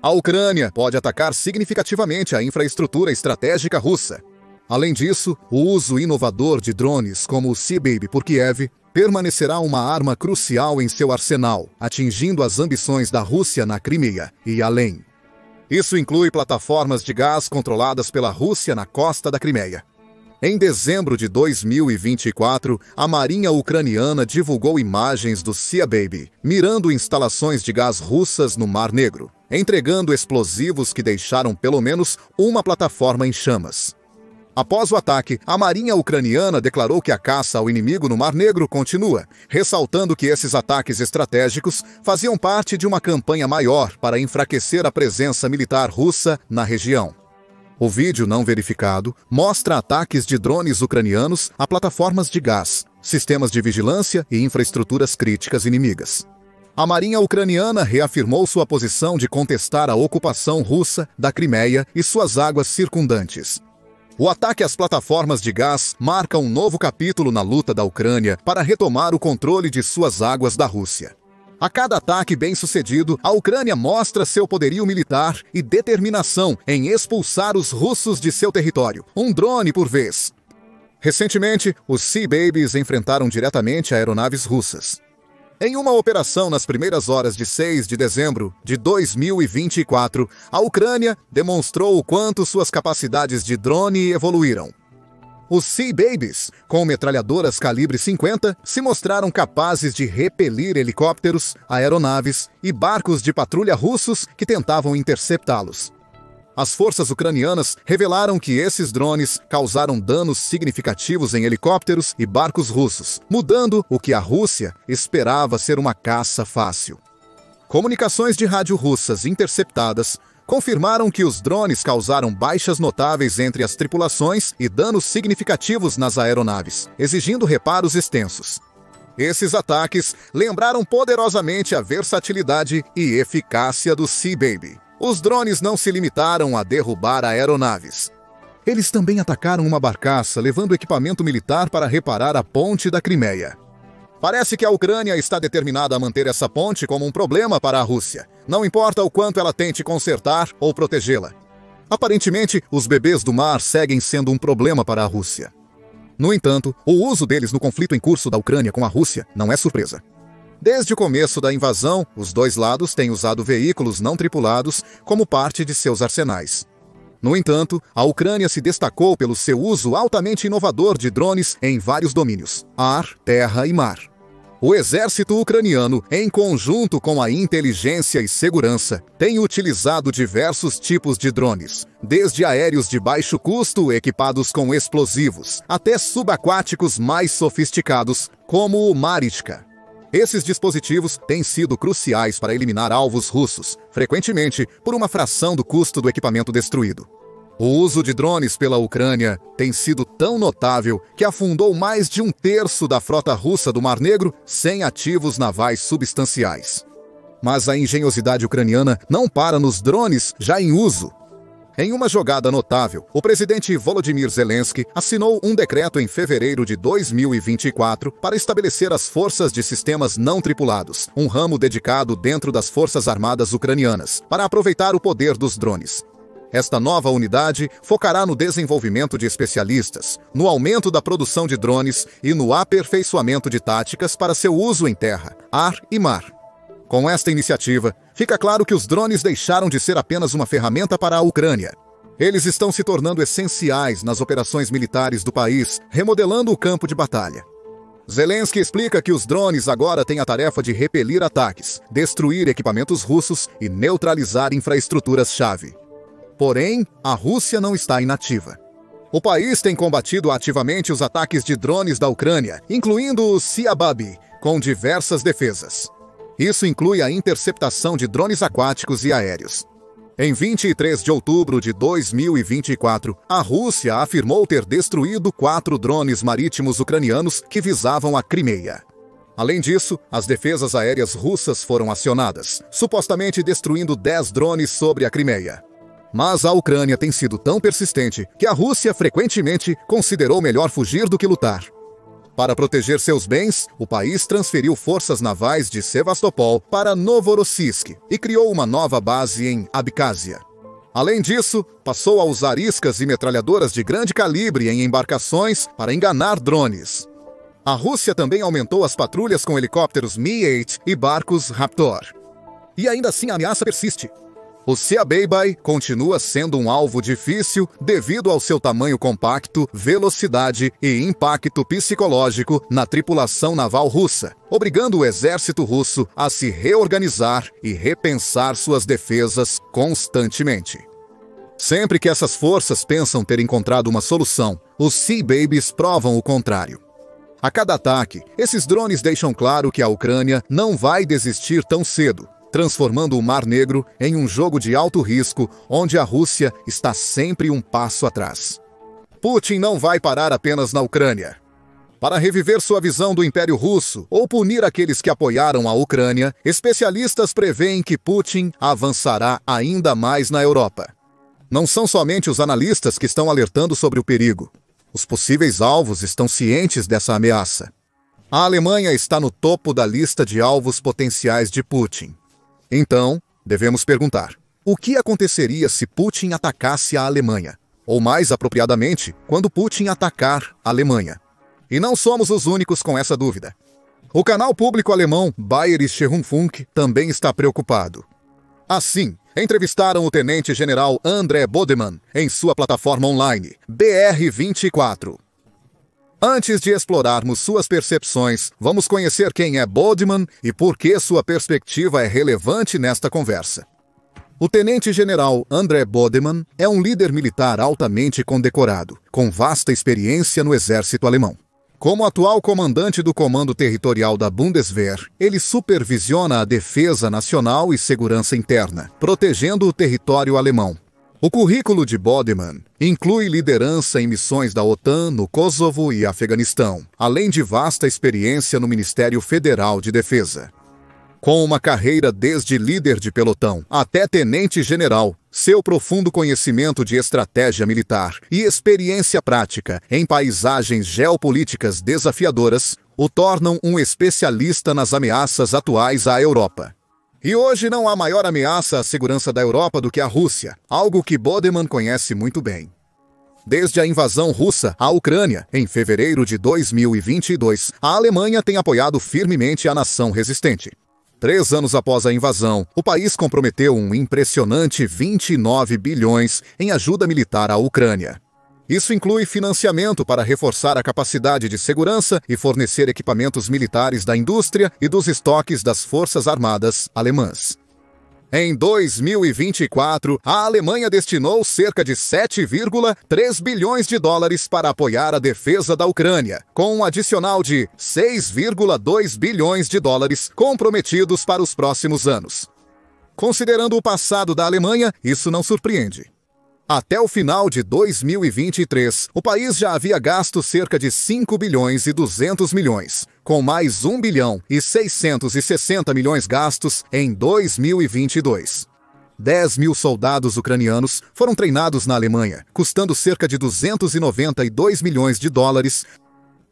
A Ucrânia pode atacar significativamente a infraestrutura estratégica russa. Além disso, o uso inovador de drones como o Sea Baby por Kiev permanecerá uma arma crucial em seu arsenal, atingindo as ambições da Rússia na Crimeia e além. Isso inclui plataformas de gás controladas pela Rússia na costa da Crimeia. Em dezembro de 2024, a Marinha Ucraniana divulgou imagens do Sea Baby, mirando instalações de gás russas no Mar Negro, entregando explosivos que deixaram pelo menos uma plataforma em chamas. Após o ataque, a Marinha Ucraniana declarou que a caça ao inimigo no Mar Negro continua, ressaltando que esses ataques estratégicos faziam parte de uma campanha maior para enfraquecer a presença militar russa na região. O vídeo não verificado mostra ataques de drones ucranianos a plataformas de gás, sistemas de vigilância e infraestruturas críticas inimigas. A Marinha Ucraniana reafirmou sua posição de contestar a ocupação russa da Crimeia e suas águas circundantes. O ataque às plataformas de gás marca um novo capítulo na luta da Ucrânia para retomar o controle de suas águas da Rússia. A cada ataque bem-sucedido, a Ucrânia mostra seu poderio militar e determinação em expulsar os russos de seu território, um drone por vez. Recentemente, os Sea Babies enfrentaram diretamente aeronaves russas. Em uma operação nas primeiras horas de 6 de dezembro de 2024, a Ucrânia demonstrou o quanto suas capacidades de drone evoluíram. Os Sea Babies, com metralhadoras calibre 50, se mostraram capazes de repelir helicópteros, aeronaves e barcos de patrulha russos que tentavam interceptá-los. As forças ucranianas revelaram que esses drones causaram danos significativos em helicópteros e barcos russos, mudando o que a Rússia esperava ser uma caça fácil. Comunicações de rádio russas interceptadas confirmaram que os drones causaram baixas notáveis entre as tripulações e danos significativos nas aeronaves, exigindo reparos extensos. Esses ataques lembraram poderosamente a versatilidade e eficácia do Sea Baby. Os drones não se limitaram a derrubar aeronaves. Eles também atacaram uma barcaça, levando equipamento militar para reparar a ponte da Crimeia. Parece que a Ucrânia está determinada a manter essa ponte como um problema para a Rússia, não importa o quanto ela tente consertar ou protegê-la. Aparentemente, os bebês do mar seguem sendo um problema para a Rússia. No entanto, o uso deles no conflito em curso da Ucrânia com a Rússia não é surpresa. Desde o começo da invasão, os dois lados têm usado veículos não tripulados como parte de seus arsenais. No entanto, a Ucrânia se destacou pelo seu uso altamente inovador de drones em vários domínios: ar, terra e mar. O exército ucraniano, em conjunto com a inteligência e segurança, tem utilizado diversos tipos de drones, desde aéreos de baixo custo equipados com explosivos, até subaquáticos mais sofisticados, como o Marichka. Esses dispositivos têm sido cruciais para eliminar alvos russos, frequentemente por uma fração do custo do equipamento destruído. O uso de drones pela Ucrânia tem sido tão notável que afundou mais de um terço da frota russa do Mar Negro sem ativos navais substanciais. Mas a engenhosidade ucraniana não para nos drones já em uso. Em uma jogada notável, o presidente Volodymyr Zelensky assinou um decreto em fevereiro de 2024 para estabelecer as Forças de Sistemas Não Tripulados, um ramo dedicado dentro das Forças Armadas ucranianas, para aproveitar o poder dos drones. Esta nova unidade focará no desenvolvimento de especialistas, no aumento da produção de drones e no aperfeiçoamento de táticas para seu uso em terra, ar e mar. Com esta iniciativa, fica claro que os drones deixaram de ser apenas uma ferramenta para a Ucrânia. Eles estão se tornando essenciais nas operações militares do país, remodelando o campo de batalha. Zelensky explica que os drones agora têm a tarefa de repelir ataques, destruir equipamentos russos e neutralizar infraestruturas-chave. Porém, a Rússia não está inativa. O país tem combatido ativamente os ataques de drones da Ucrânia, incluindo o Sea Baby, com diversas defesas. Isso inclui a interceptação de drones aquáticos e aéreos. Em 23 de outubro de 2024, a Rússia afirmou ter destruído 4 drones marítimos ucranianos que visavam a Crimeia. Além disso, as defesas aéreas russas foram acionadas, supostamente destruindo 10 drones sobre a Crimeia. Mas a Ucrânia tem sido tão persistente que a Rússia frequentemente considerou melhor fugir do que lutar. Para proteger seus bens, o país transferiu forças navais de Sevastopol para Novorossiysk e criou uma nova base em Abkhazia. Além disso, passou a usar iscas e metralhadoras de grande calibre em embarcações para enganar drones. A Rússia também aumentou as patrulhas com helicópteros Mi-8 e barcos Raptor. E ainda assim a ameaça persiste. O Sea-Baby continua sendo um alvo difícil devido ao seu tamanho compacto, velocidade e impacto psicológico na tripulação naval russa, obrigando o exército russo a se reorganizar e repensar suas defesas constantemente. Sempre que essas forças pensam ter encontrado uma solução, os Sea-Babies provam o contrário. A cada ataque, esses drones deixam claro que a Ucrânia não vai desistir tão cedo, transformando o Mar Negro em um jogo de alto risco, onde a Rússia está sempre um passo atrás. Putin não vai parar apenas na Ucrânia. Para reviver sua visão do Império Russo ou punir aqueles que apoiaram a Ucrânia, especialistas preveem que Putin avançará ainda mais na Europa. Não são somente os analistas que estão alertando sobre o perigo. Os possíveis alvos estão cientes dessa ameaça. A Alemanha está no topo da lista de alvos potenciais de Putin. Então, devemos perguntar: o que aconteceria se Putin atacasse a Alemanha? Ou mais apropriadamente, quando Putin atacar a Alemanha? E não somos os únicos com essa dúvida. O canal público alemão Bayerische Rundfunk também está preocupado. Assim, entrevistaram o tenente-general André Bodemann em sua plataforma online, BR24. Antes de explorarmos suas percepções, vamos conhecer quem é Bodemann e por que sua perspectiva é relevante nesta conversa. O tenente-general André Bodemann é um líder militar altamente condecorado, com vasta experiência no exército alemão. Como atual comandante do Comando Territorial da Bundeswehr, ele supervisiona a defesa nacional e segurança interna, protegendo o território alemão. O currículo de Bodemann inclui liderança em missões da OTAN no Kosovo e Afeganistão, além de vasta experiência no Ministério Federal de Defesa. Com uma carreira desde líder de pelotão até tenente-general, seu profundo conhecimento de estratégia militar e experiência prática em paisagens geopolíticas desafiadoras o tornam um especialista nas ameaças atuais à Europa. E hoje não há maior ameaça à segurança da Europa do que a Rússia, algo que Bodemann conhece muito bem. Desde a invasão russa à Ucrânia, em fevereiro de 2022, a Alemanha tem apoiado firmemente a nação resistente. 3 anos após a invasão, o país comprometeu um impressionante 29 bilhões em ajuda militar à Ucrânia. Isso inclui financiamento para reforçar a capacidade de segurança e fornecer equipamentos militares da indústria e dos estoques das Forças Armadas alemãs. Em 2024, a Alemanha destinou cerca de 7,3 bilhões de dólares para apoiar a defesa da Ucrânia, com um adicional de 6,2 bilhões de dólares comprometidos para os próximos anos. Considerando o passado da Alemanha, isso não surpreende. Até o final de 2023, o país já havia gasto cerca de 5 bilhões e 200 milhões, com mais 1 bilhão e 660 milhões gastos em 2022. 10 mil soldados ucranianos foram treinados na Alemanha, custando cerca de 292 milhões de dólares.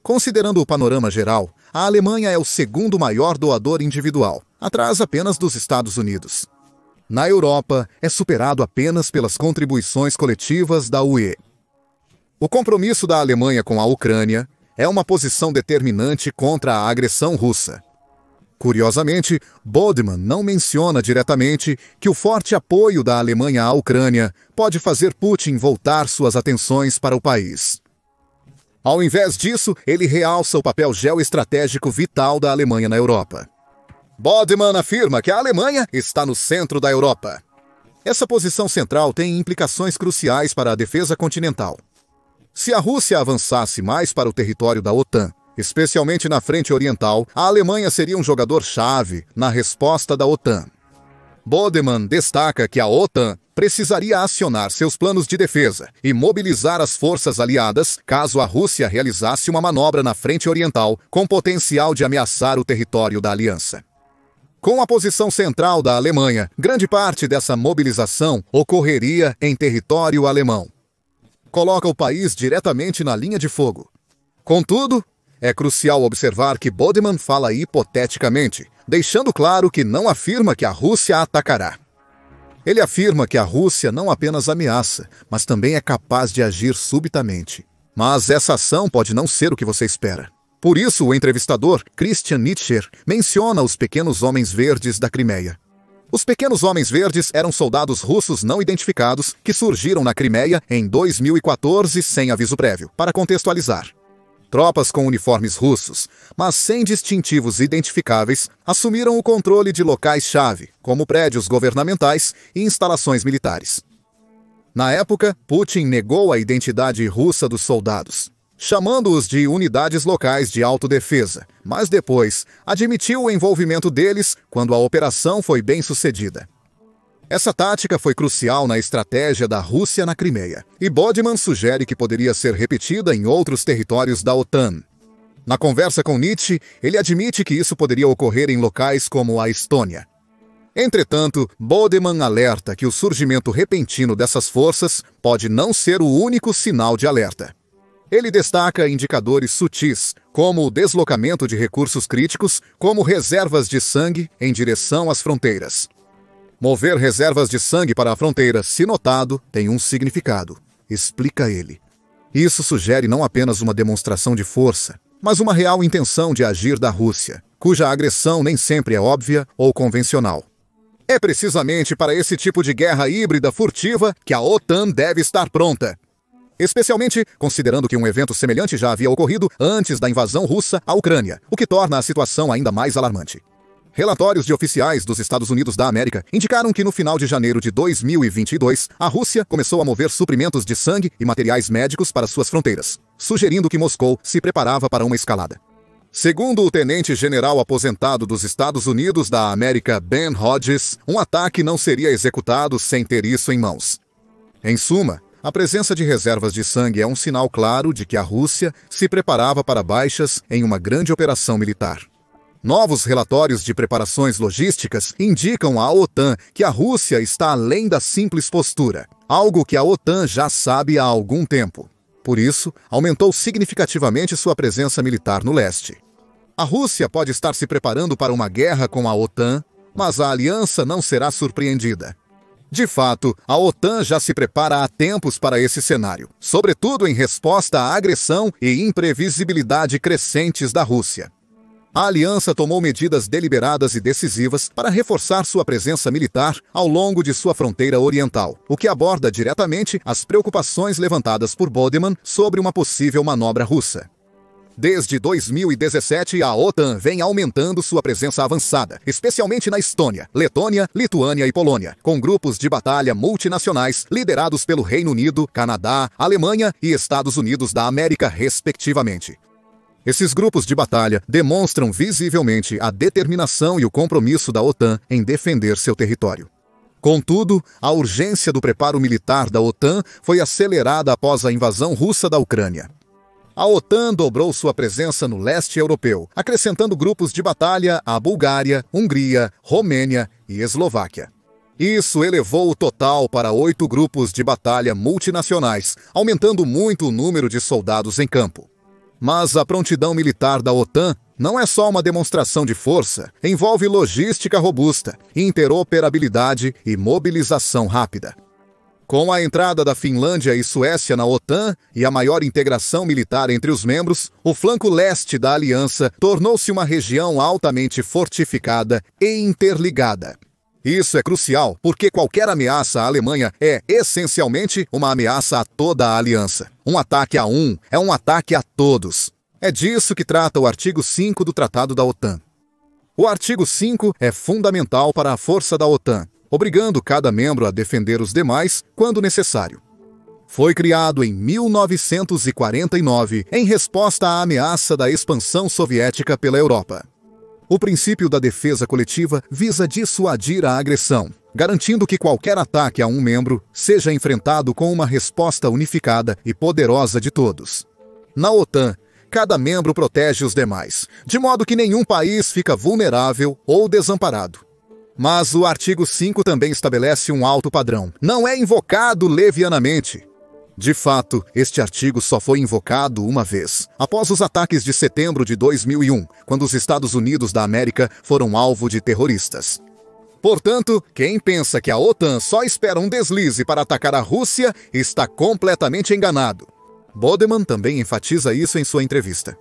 Considerando o panorama geral, a Alemanha é o segundo maior doador individual, atrás apenas dos Estados Unidos. Na Europa, é superado apenas pelas contribuições coletivas da UE. O compromisso da Alemanha com a Ucrânia é uma posição determinante contra a agressão russa. Curiosamente, Bodemann não menciona diretamente que o forte apoio da Alemanha à Ucrânia pode fazer Putin voltar suas atenções para o país. Ao invés disso, ele realça o papel geoestratégico vital da Alemanha na Europa. Bodemann afirma que a Alemanha está no centro da Europa. Essa posição central tem implicações cruciais para a defesa continental. Se a Rússia avançasse mais para o território da OTAN, especialmente na frente oriental, a Alemanha seria um jogador-chave na resposta da OTAN. Bodemann destaca que a OTAN precisaria acionar seus planos de defesa e mobilizar as forças aliadas caso a Rússia realizasse uma manobra na frente oriental com potencial de ameaçar o território da aliança. Com a posição central da Alemanha, grande parte dessa mobilização ocorreria em território alemão. Coloca o país diretamente na linha de fogo. Contudo, é crucial observar que Bodemann fala hipoteticamente, deixando claro que não afirma que a Rússia atacará. Ele afirma que a Rússia não apenas ameaça, mas também é capaz de agir subitamente. Mas essa ação pode não ser o que você espera. Por isso, o entrevistador Christian Nitscher menciona os pequenos homens verdes da Crimeia. Os pequenos homens verdes eram soldados russos não identificados que surgiram na Crimeia em 2014 sem aviso prévio. Para contextualizar, tropas com uniformes russos, mas sem distintivos identificáveis, assumiram o controle de locais-chave, como prédios governamentais e instalações militares. Na época, Putin negou a identidade russa dos soldados, chamando-os de unidades locais de autodefesa, mas depois admitiu o envolvimento deles quando a operação foi bem sucedida. Essa tática foi crucial na estratégia da Rússia na Crimeia, e Bodeman sugere que poderia ser repetida em outros territórios da OTAN. Na conversa com Nietzsche, ele admite que isso poderia ocorrer em locais como a Estônia. Entretanto, Bodeman alerta que o surgimento repentino dessas forças pode não ser o único sinal de alerta. Ele destaca indicadores sutis, como o deslocamento de recursos críticos, como reservas de sangue em direção às fronteiras. Mover reservas de sangue para a fronteira, se notado, tem um significado, explica ele. Isso sugere não apenas uma demonstração de força, mas uma real intenção de agir da Rússia, cuja agressão nem sempre é óbvia ou convencional. É precisamente para esse tipo de guerra híbrida furtiva que a OTAN deve estar pronta. Especialmente considerando que um evento semelhante já havia ocorrido antes da invasão russa à Ucrânia, o que torna a situação ainda mais alarmante. Relatórios de oficiais dos Estados Unidos da América indicaram que no final de janeiro de 2022, a Rússia começou a mover suprimentos de sangue e materiais médicos para suas fronteiras, sugerindo que Moscou se preparava para uma escalada. Segundo o tenente-general aposentado dos Estados Unidos da América, Ben Hodges, um ataque não seria executado sem ter isso em mãos. Em suma, a presença de reservas de sangue é um sinal claro de que a Rússia se preparava para baixas em uma grande operação militar. Novos relatórios de preparações logísticas indicam à OTAN que a Rússia está além da simples postura, algo que a OTAN já sabe há algum tempo. Por isso, aumentou significativamente sua presença militar no leste. A Rússia pode estar se preparando para uma guerra com a OTAN, mas a aliança não será surpreendida. De fato, a OTAN já se prepara há tempos para esse cenário, sobretudo em resposta à agressão e imprevisibilidade crescentes da Rússia. A aliança tomou medidas deliberadas e decisivas para reforçar sua presença militar ao longo de sua fronteira oriental, o que aborda diretamente as preocupações levantadas por Bodeman sobre uma possível manobra russa. Desde 2017, a OTAN vem aumentando sua presença avançada, especialmente na Estônia, Letônia, Lituânia e Polônia, com grupos de batalha multinacionais liderados pelo Reino Unido, Canadá, Alemanha e Estados Unidos da América, respectivamente. Esses grupos de batalha demonstram visivelmente a determinação e o compromisso da OTAN em defender seu território. Contudo, a urgência do preparo militar da OTAN foi acelerada após a invasão russa da Ucrânia. A OTAN dobrou sua presença no leste europeu, acrescentando grupos de batalha à Bulgária, Hungria, Romênia e Eslováquia. Isso elevou o total para 8 grupos de batalha multinacionais, aumentando muito o número de soldados em campo. Mas a prontidão militar da OTAN não é só uma demonstração de força, envolve logística robusta, interoperabilidade e mobilização rápida. Com a entrada da Finlândia e Suécia na OTAN e a maior integração militar entre os membros, o flanco leste da aliança tornou-se uma região altamente fortificada e interligada. Isso é crucial porque qualquer ameaça à Alemanha é, essencialmente, uma ameaça a toda a aliança. Um ataque a um é um ataque a todos. É disso que trata o artigo 5 do Tratado da OTAN. O artigo 5 é fundamental para a força da OTAN, obrigando cada membro a defender os demais quando necessário. Foi criado em 1949 em resposta à ameaça da expansão soviética pela Europa. O princípio da defesa coletiva visa dissuadir a agressão, garantindo que qualquer ataque a um membro seja enfrentado com uma resposta unificada e poderosa de todos. Na OTAN, cada membro protege os demais, de modo que nenhum país fica vulnerável ou desamparado. Mas o artigo 5 também estabelece um alto padrão. Não é invocado levianamente. De fato, este artigo só foi invocado uma vez, após os ataques de setembro de 2001, quando os Estados Unidos da América foram alvo de terroristas. Portanto, quem pensa que a OTAN só espera um deslize para atacar a Rússia está completamente enganado. Bodeman também enfatiza isso em sua entrevista.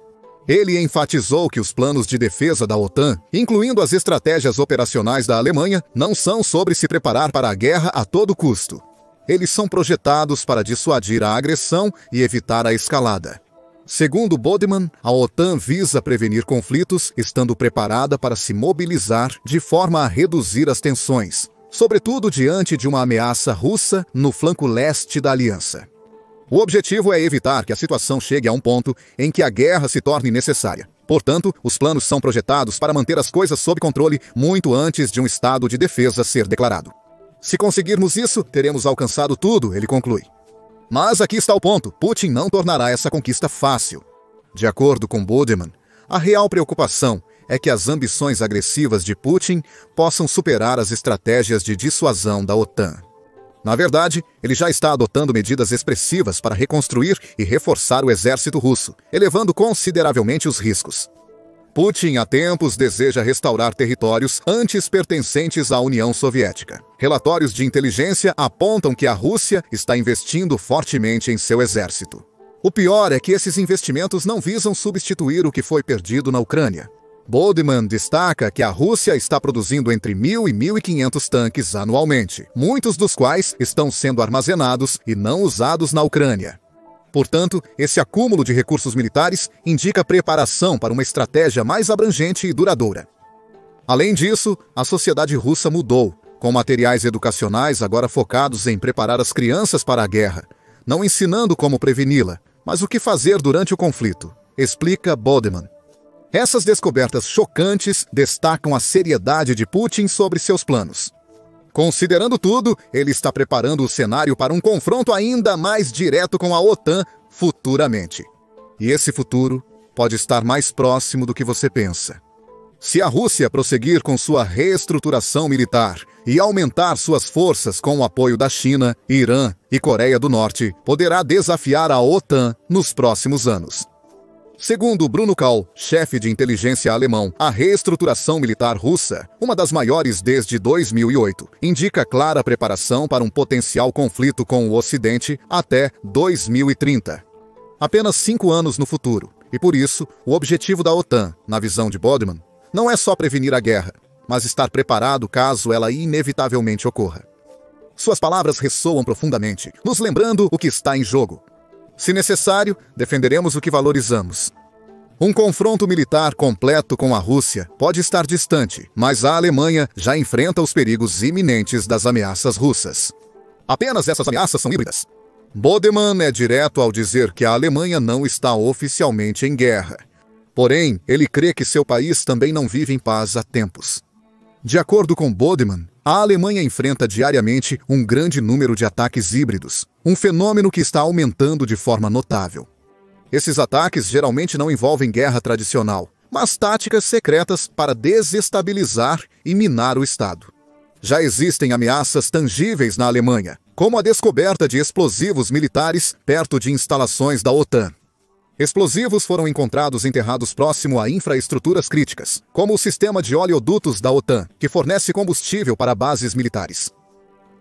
Ele enfatizou que os planos de defesa da OTAN, incluindo as estratégias operacionais da Alemanha, não são sobre se preparar para a guerra a todo custo. Eles são projetados para dissuadir a agressão e evitar a escalada. Segundo Bodeman, a OTAN visa prevenir conflitos, estando preparada para se mobilizar de forma a reduzir as tensões, sobretudo diante de uma ameaça russa no flanco leste da aliança. O objetivo é evitar que a situação chegue a um ponto em que a guerra se torne necessária. Portanto, os planos são projetados para manter as coisas sob controle muito antes de um estado de defesa ser declarado. Se conseguirmos isso, teremos alcançado tudo, ele conclui. Mas aqui está o ponto: Putin não tornará essa conquista fácil. De acordo com Bodeman, a real preocupação é que as ambições agressivas de Putin possam superar as estratégias de dissuasão da OTAN. Na verdade, ele já está adotando medidas expressivas para reconstruir e reforçar o exército russo, elevando consideravelmente os riscos. Putin, há tempos, deseja restaurar territórios antes pertencentes à União Soviética. Relatórios de inteligência apontam que a Rússia está investindo fortemente em seu exército. O pior é que esses investimentos não visam substituir o que foi perdido na Ucrânia. Bodeman destaca que a Rússia está produzindo entre 1.000 e 1.500 tanques anualmente, muitos dos quais estão sendo armazenados e não usados na Ucrânia. Portanto, esse acúmulo de recursos militares indica preparação para uma estratégia mais abrangente e duradoura. Além disso, a sociedade russa mudou, com materiais educacionais agora focados em preparar as crianças para a guerra, não ensinando como preveni-la, mas o que fazer durante o conflito, explica Bodeman. Essas descobertas chocantes destacam a seriedade de Putin sobre seus planos. Considerando tudo, ele está preparando o cenário para um confronto ainda mais direto com a OTAN futuramente. E esse futuro pode estar mais próximo do que você pensa. Se a Rússia prosseguir com sua reestruturação militar e aumentar suas forças com o apoio da China, Irã e Coreia do Norte, poderá desafiar a OTAN nos próximos anos. Segundo Bruno Kahl, chefe de inteligência alemão, a reestruturação militar russa, uma das maiores desde 2008, indica clara preparação para um potencial conflito com o Ocidente até 2030. Apenas 5 anos no futuro, e por isso, o objetivo da OTAN, na visão de Bodeman, não é só prevenir a guerra, mas estar preparado caso ela inevitavelmente ocorra. Suas palavras ressoam profundamente, nos lembrando o que está em jogo. Se necessário, defenderemos o que valorizamos. Um confronto militar completo com a Rússia pode estar distante, mas a Alemanha já enfrenta os perigos iminentes das ameaças russas. Apenas essas ameaças são híbridas. Bodeman é direto ao dizer que a Alemanha não está oficialmente em guerra. Porém, ele crê que seu país também não vive em paz há tempos. De acordo com Bodeman, a Alemanha enfrenta diariamente um grande número de ataques híbridos, um fenômeno que está aumentando de forma notável. Esses ataques geralmente não envolvem guerra tradicional, mas táticas secretas para desestabilizar e minar o Estado. Já existem ameaças tangíveis na Alemanha, como a descoberta de explosivos militares perto de instalações da OTAN. Explosivos foram encontrados enterrados próximo a infraestruturas críticas, como o sistema de oleodutos da OTAN, que fornece combustível para bases militares.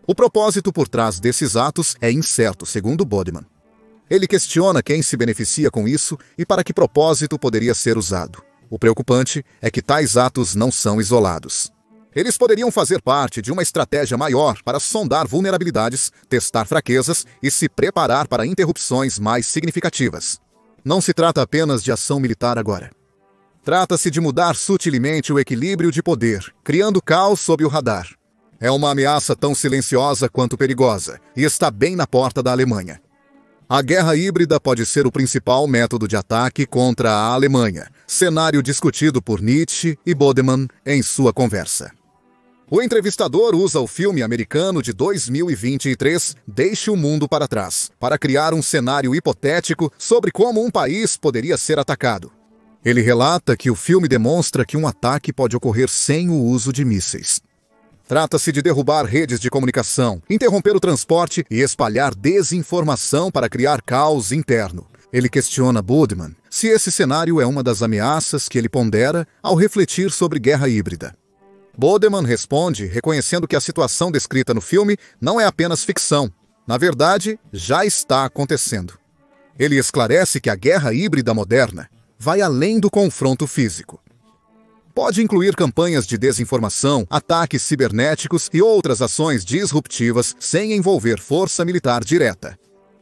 O propósito por trás desses atos é incerto, segundo Bodeman. Ele questiona quem se beneficia com isso e para que propósito poderia ser usado. O preocupante é que tais atos não são isolados. Eles poderiam fazer parte de uma estratégia maior para sondar vulnerabilidades, testar fraquezas e se preparar para interrupções mais significativas. Não se trata apenas de ação militar agora. Trata-se de mudar sutilmente o equilíbrio de poder, criando caos sob o radar. É uma ameaça tão silenciosa quanto perigosa, e está bem na porta da Alemanha. A guerra híbrida pode ser o principal método de ataque contra a Alemanha, cenário discutido por Nietzsche e Bodeman em sua conversa. O entrevistador usa o filme americano de 2023, Deixe o Mundo para Trás, para criar um cenário hipotético sobre como um país poderia ser atacado. Ele relata que o filme demonstra que um ataque pode ocorrer sem o uso de mísseis. Trata-se de derrubar redes de comunicação, interromper o transporte e espalhar desinformação para criar caos interno. Ele questiona Bodeman se esse cenário é uma das ameaças que ele pondera ao refletir sobre guerra híbrida. Bodeman responde reconhecendo que a situação descrita no filme não é apenas ficção. Na verdade, já está acontecendo. Ele esclarece que a guerra híbrida moderna vai além do confronto físico. Pode incluir campanhas de desinformação, ataques cibernéticos e outras ações disruptivas sem envolver força militar direta.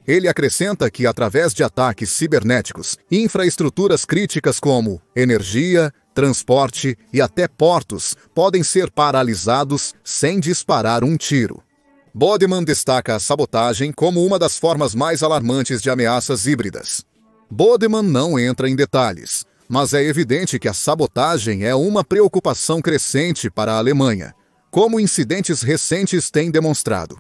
Ele acrescenta que, através de ataques cibernéticos, infraestruturas críticas como energia, transporte e até portos podem ser paralisados sem disparar um tiro. Bodeman destaca a sabotagem como uma das formas mais alarmantes de ameaças híbridas. Bodeman não entra em detalhes, mas é evidente que a sabotagem é uma preocupação crescente para a Alemanha, como incidentes recentes têm demonstrado.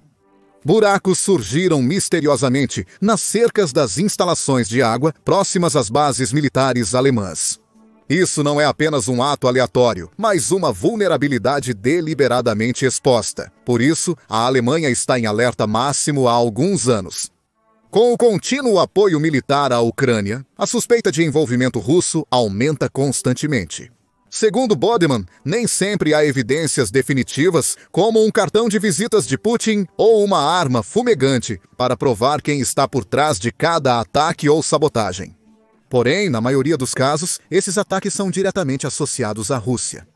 Buracos surgiram misteriosamente nas cercas das instalações de água próximas às bases militares alemãs. Isso não é apenas um ato aleatório, mas uma vulnerabilidade deliberadamente exposta. Por isso, a Alemanha está em alerta máximo há alguns anos. Com o contínuo apoio militar à Ucrânia, a suspeita de envolvimento russo aumenta constantemente. Segundo Bodeman, nem sempre há evidências definitivas, como um cartão de visitas de Putin ou uma arma fumegante, para provar quem está por trás de cada ataque ou sabotagem. Porém, na maioria dos casos, esses ataques são diretamente associados à Rússia.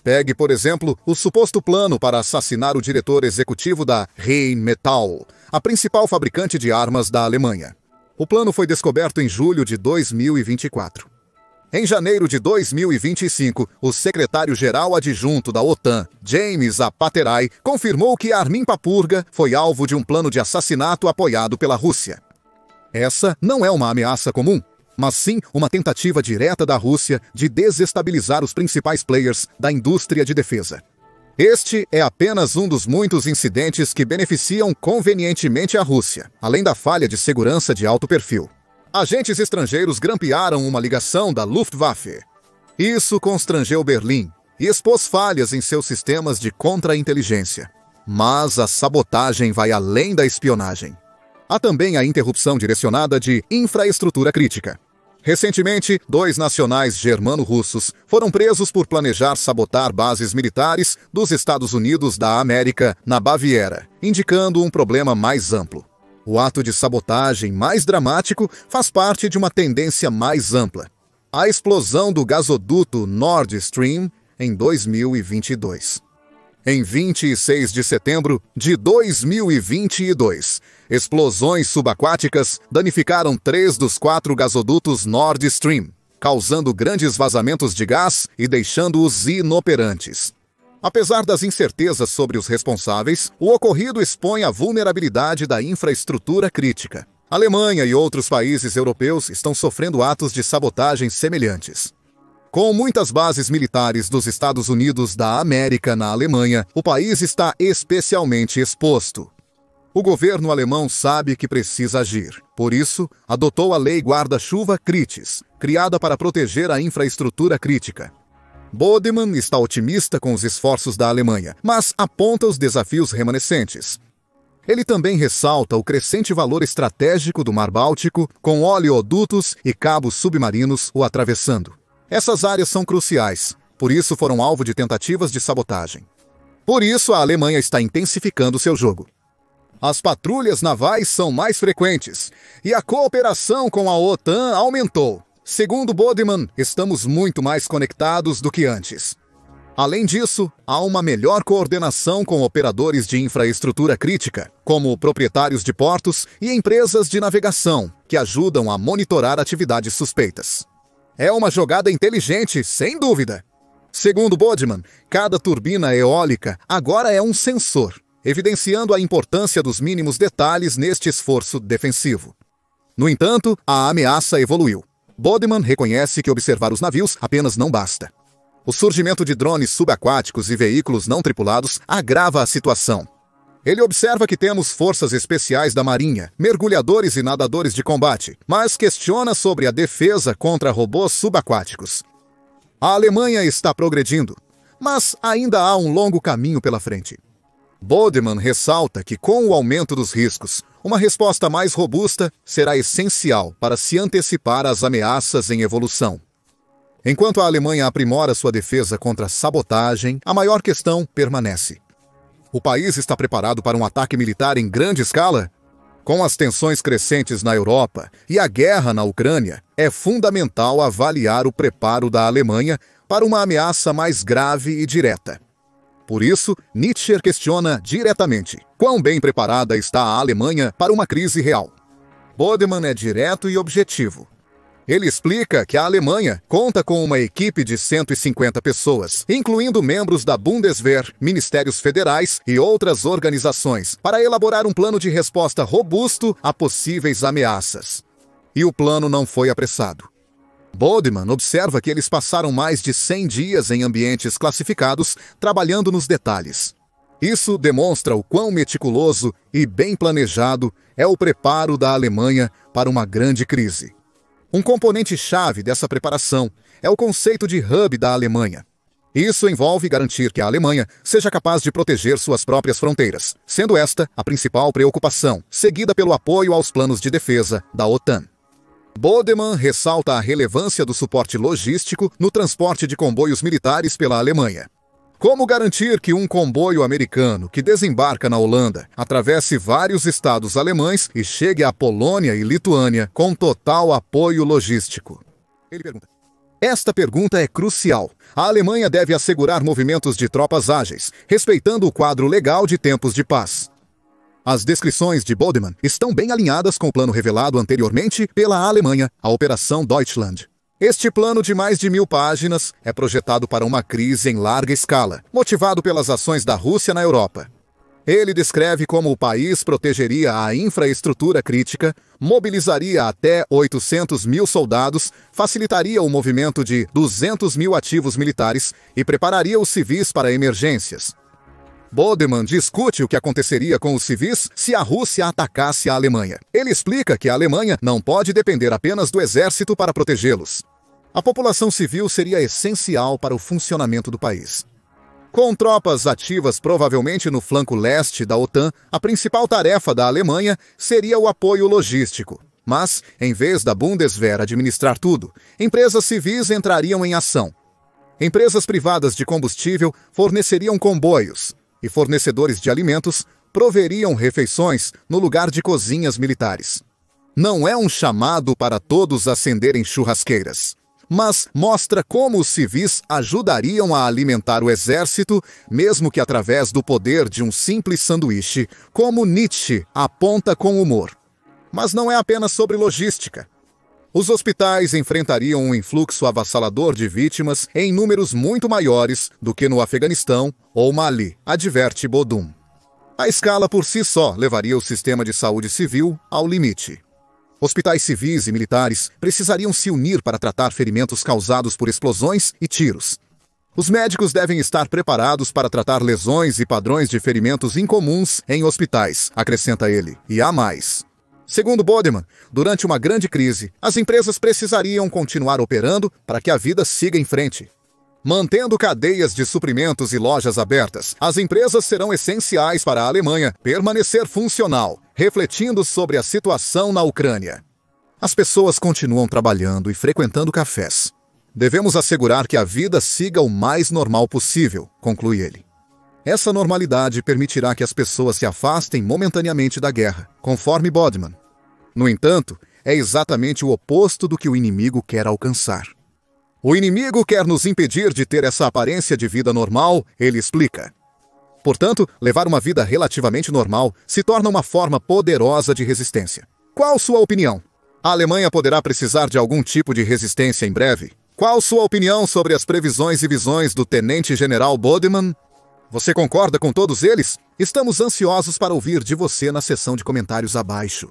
Pegue, por exemplo, o suposto plano para assassinar o diretor executivo da Rheinmetall, a principal fabricante de armas da Alemanha. O plano foi descoberto em julho de 2024. Em janeiro de 2025, o secretário-geral adjunto da OTAN, James Paterai, confirmou que Armin Papurga foi alvo de um plano de assassinato apoiado pela Rússia. Essa não é uma ameaça comum, mas sim uma tentativa direta da Rússia de desestabilizar os principais players da indústria de defesa. Este é apenas um dos muitos incidentes que beneficiam convenientemente a Rússia, além da falha de segurança de alto perfil. Agentes estrangeiros grampearam uma ligação da Luftwaffe. Isso constrangeu Berlim e expôs falhas em seus sistemas de contra-inteligência. Mas a sabotagem vai além da espionagem. Há também a interrupção direcionada de infraestrutura crítica. Recentemente, 2 nacionais germano-russos foram presos por planejar sabotar bases militares dos Estados Unidos da América na Baviera, indicando um problema mais amplo. O ato de sabotagem mais dramático faz parte de uma tendência mais ampla: a explosão do gasoduto Nord Stream em 2022. Em 26 de setembro de 2022, explosões subaquáticas danificaram 3 dos 4 gasodutos Nord Stream, causando grandes vazamentos de gás e deixando-os inoperantes. Apesar das incertezas sobre os responsáveis, o ocorrido expõe a vulnerabilidade da infraestrutura crítica. A Alemanha e outros países europeus estão sofrendo atos de sabotagem semelhantes. Com muitas bases militares dos Estados Unidos da América na Alemanha, o país está especialmente exposto. O governo alemão sabe que precisa agir. Por isso, adotou a Lei Guarda-Chuva Kritis, criada para proteger a infraestrutura crítica. Bodeman está otimista com os esforços da Alemanha, mas aponta os desafios remanescentes. Ele também ressalta o crescente valor estratégico do Mar Báltico, com oleodutos e cabos submarinos o atravessando. Essas áreas são cruciais, por isso foram alvo de tentativas de sabotagem. Por isso, a Alemanha está intensificando seu jogo. As patrulhas navais são mais frequentes e a cooperação com a OTAN aumentou. Segundo Bodeman, estamos muito mais conectados do que antes. Além disso, há uma melhor coordenação com operadores de infraestrutura crítica, como proprietários de portos e empresas de navegação, que ajudam a monitorar atividades suspeitas. É uma jogada inteligente, sem dúvida. Segundo Bodeman, cada turbina eólica agora é um sensor, evidenciando a importância dos mínimos detalhes neste esforço defensivo. No entanto, a ameaça evoluiu. Bodeman reconhece que observar os navios apenas não basta. O surgimento de drones subaquáticos e veículos não tripulados agrava a situação. Ele observa que temos forças especiais da Marinha, mergulhadores e nadadores de combate, mas questiona sobre a defesa contra robôs subaquáticos. A Alemanha está progredindo, mas ainda há um longo caminho pela frente. Bodeman ressalta que, com o aumento dos riscos, uma resposta mais robusta será essencial para se antecipar às ameaças em evolução. Enquanto a Alemanha aprimora sua defesa contra a sabotagem, a maior questão permanece. O país está preparado para um ataque militar em grande escala? Com as tensões crescentes na Europa e a guerra na Ucrânia, é fundamental avaliar o preparo da Alemanha para uma ameaça mais grave e direta. Por isso, Nietzsche questiona diretamente quão bem preparada está a Alemanha para uma crise real. Bodemann é direto e objetivo. Ele explica que a Alemanha conta com uma equipe de 150 pessoas, incluindo membros da Bundeswehr, ministérios federais e outras organizações, para elaborar um plano de resposta robusto a possíveis ameaças. E o plano não foi apressado. Bodemann observa que eles passaram mais de 100 dias em ambientes classificados, trabalhando nos detalhes. Isso demonstra o quão meticuloso e bem planejado é o preparo da Alemanha para uma grande crise. Um componente-chave dessa preparação é o conceito de hub da Alemanha. Isso envolve garantir que a Alemanha seja capaz de proteger suas próprias fronteiras, sendo esta a principal preocupação, seguida pelo apoio aos planos de defesa da OTAN. Bodemann ressalta a relevância do suporte logístico no transporte de comboios militares pela Alemanha. Como garantir que um comboio americano que desembarca na Holanda atravesse vários estados alemães e chegue à Polônia e Lituânia com total apoio logístico? Ele pergunta. Esta pergunta é crucial. A Alemanha deve assegurar movimentos de tropas ágeis, respeitando o quadro legal de tempos de paz. As descrições de Bodemann estão bem alinhadas com o plano revelado anteriormente pela Alemanha, a Operação Deutschland. Este plano de mais de 1000 páginas é projetado para uma crise em larga escala, motivado pelas ações da Rússia na Europa. Ele descreve como o país protegeria a infraestrutura crítica, mobilizaria até 800 mil soldados, facilitaria o movimento de 200 mil ativos militares e prepararia os civis para emergências. Bodemann discute o que aconteceria com os civis se a Rússia atacasse a Alemanha. Ele explica que a Alemanha não pode depender apenas do exército para protegê-los. A população civil seria essencial para o funcionamento do país. Com tropas ativas provavelmente no flanco leste da OTAN, a principal tarefa da Alemanha seria o apoio logístico. Mas, em vez da Bundeswehr administrar tudo, empresas civis entrariam em ação. Empresas privadas de combustível forneceriam comboios, e fornecedores de alimentos proveriam refeições no lugar de cozinhas militares. Não é um chamado para todos acenderem churrasqueiras, mas mostra como os civis ajudariam a alimentar o exército, mesmo que através do poder de um simples sanduíche, como Nietzsche aponta com humor. Mas não é apenas sobre logística. Os hospitais enfrentariam um influxo avassalador de vítimas em números muito maiores do que no Afeganistão ou Mali, adverte Bodum. A escala por si só levaria o sistema de saúde civil ao limite. Hospitais civis e militares precisariam se unir para tratar ferimentos causados por explosões e tiros. Os médicos devem estar preparados para tratar lesões e padrões de ferimentos incomuns em hospitais, acrescenta ele, e há mais. Segundo Bodemann, durante uma grande crise, as empresas precisariam continuar operando para que a vida siga em frente. Mantendo cadeias de suprimentos e lojas abertas, as empresas serão essenciais para a Alemanha permanecer funcional, refletindo sobre a situação na Ucrânia. As pessoas continuam trabalhando e frequentando cafés. Devemos assegurar que a vida siga o mais normal possível, conclui ele. Essa normalidade permitirá que as pessoas se afastem momentaneamente da guerra, conforme Bodemann. No entanto, é exatamente o oposto do que o inimigo quer alcançar. O inimigo quer nos impedir de ter essa aparência de vida normal, ele explica. Portanto, levar uma vida relativamente normal se torna uma forma poderosa de resistência. Qual sua opinião? A Alemanha poderá precisar de algum tipo de resistência em breve? Qual sua opinião sobre as previsões e visões do tenente-general Bodemann? Você concorda com todos eles? Estamos ansiosos para ouvir de você na seção de comentários abaixo.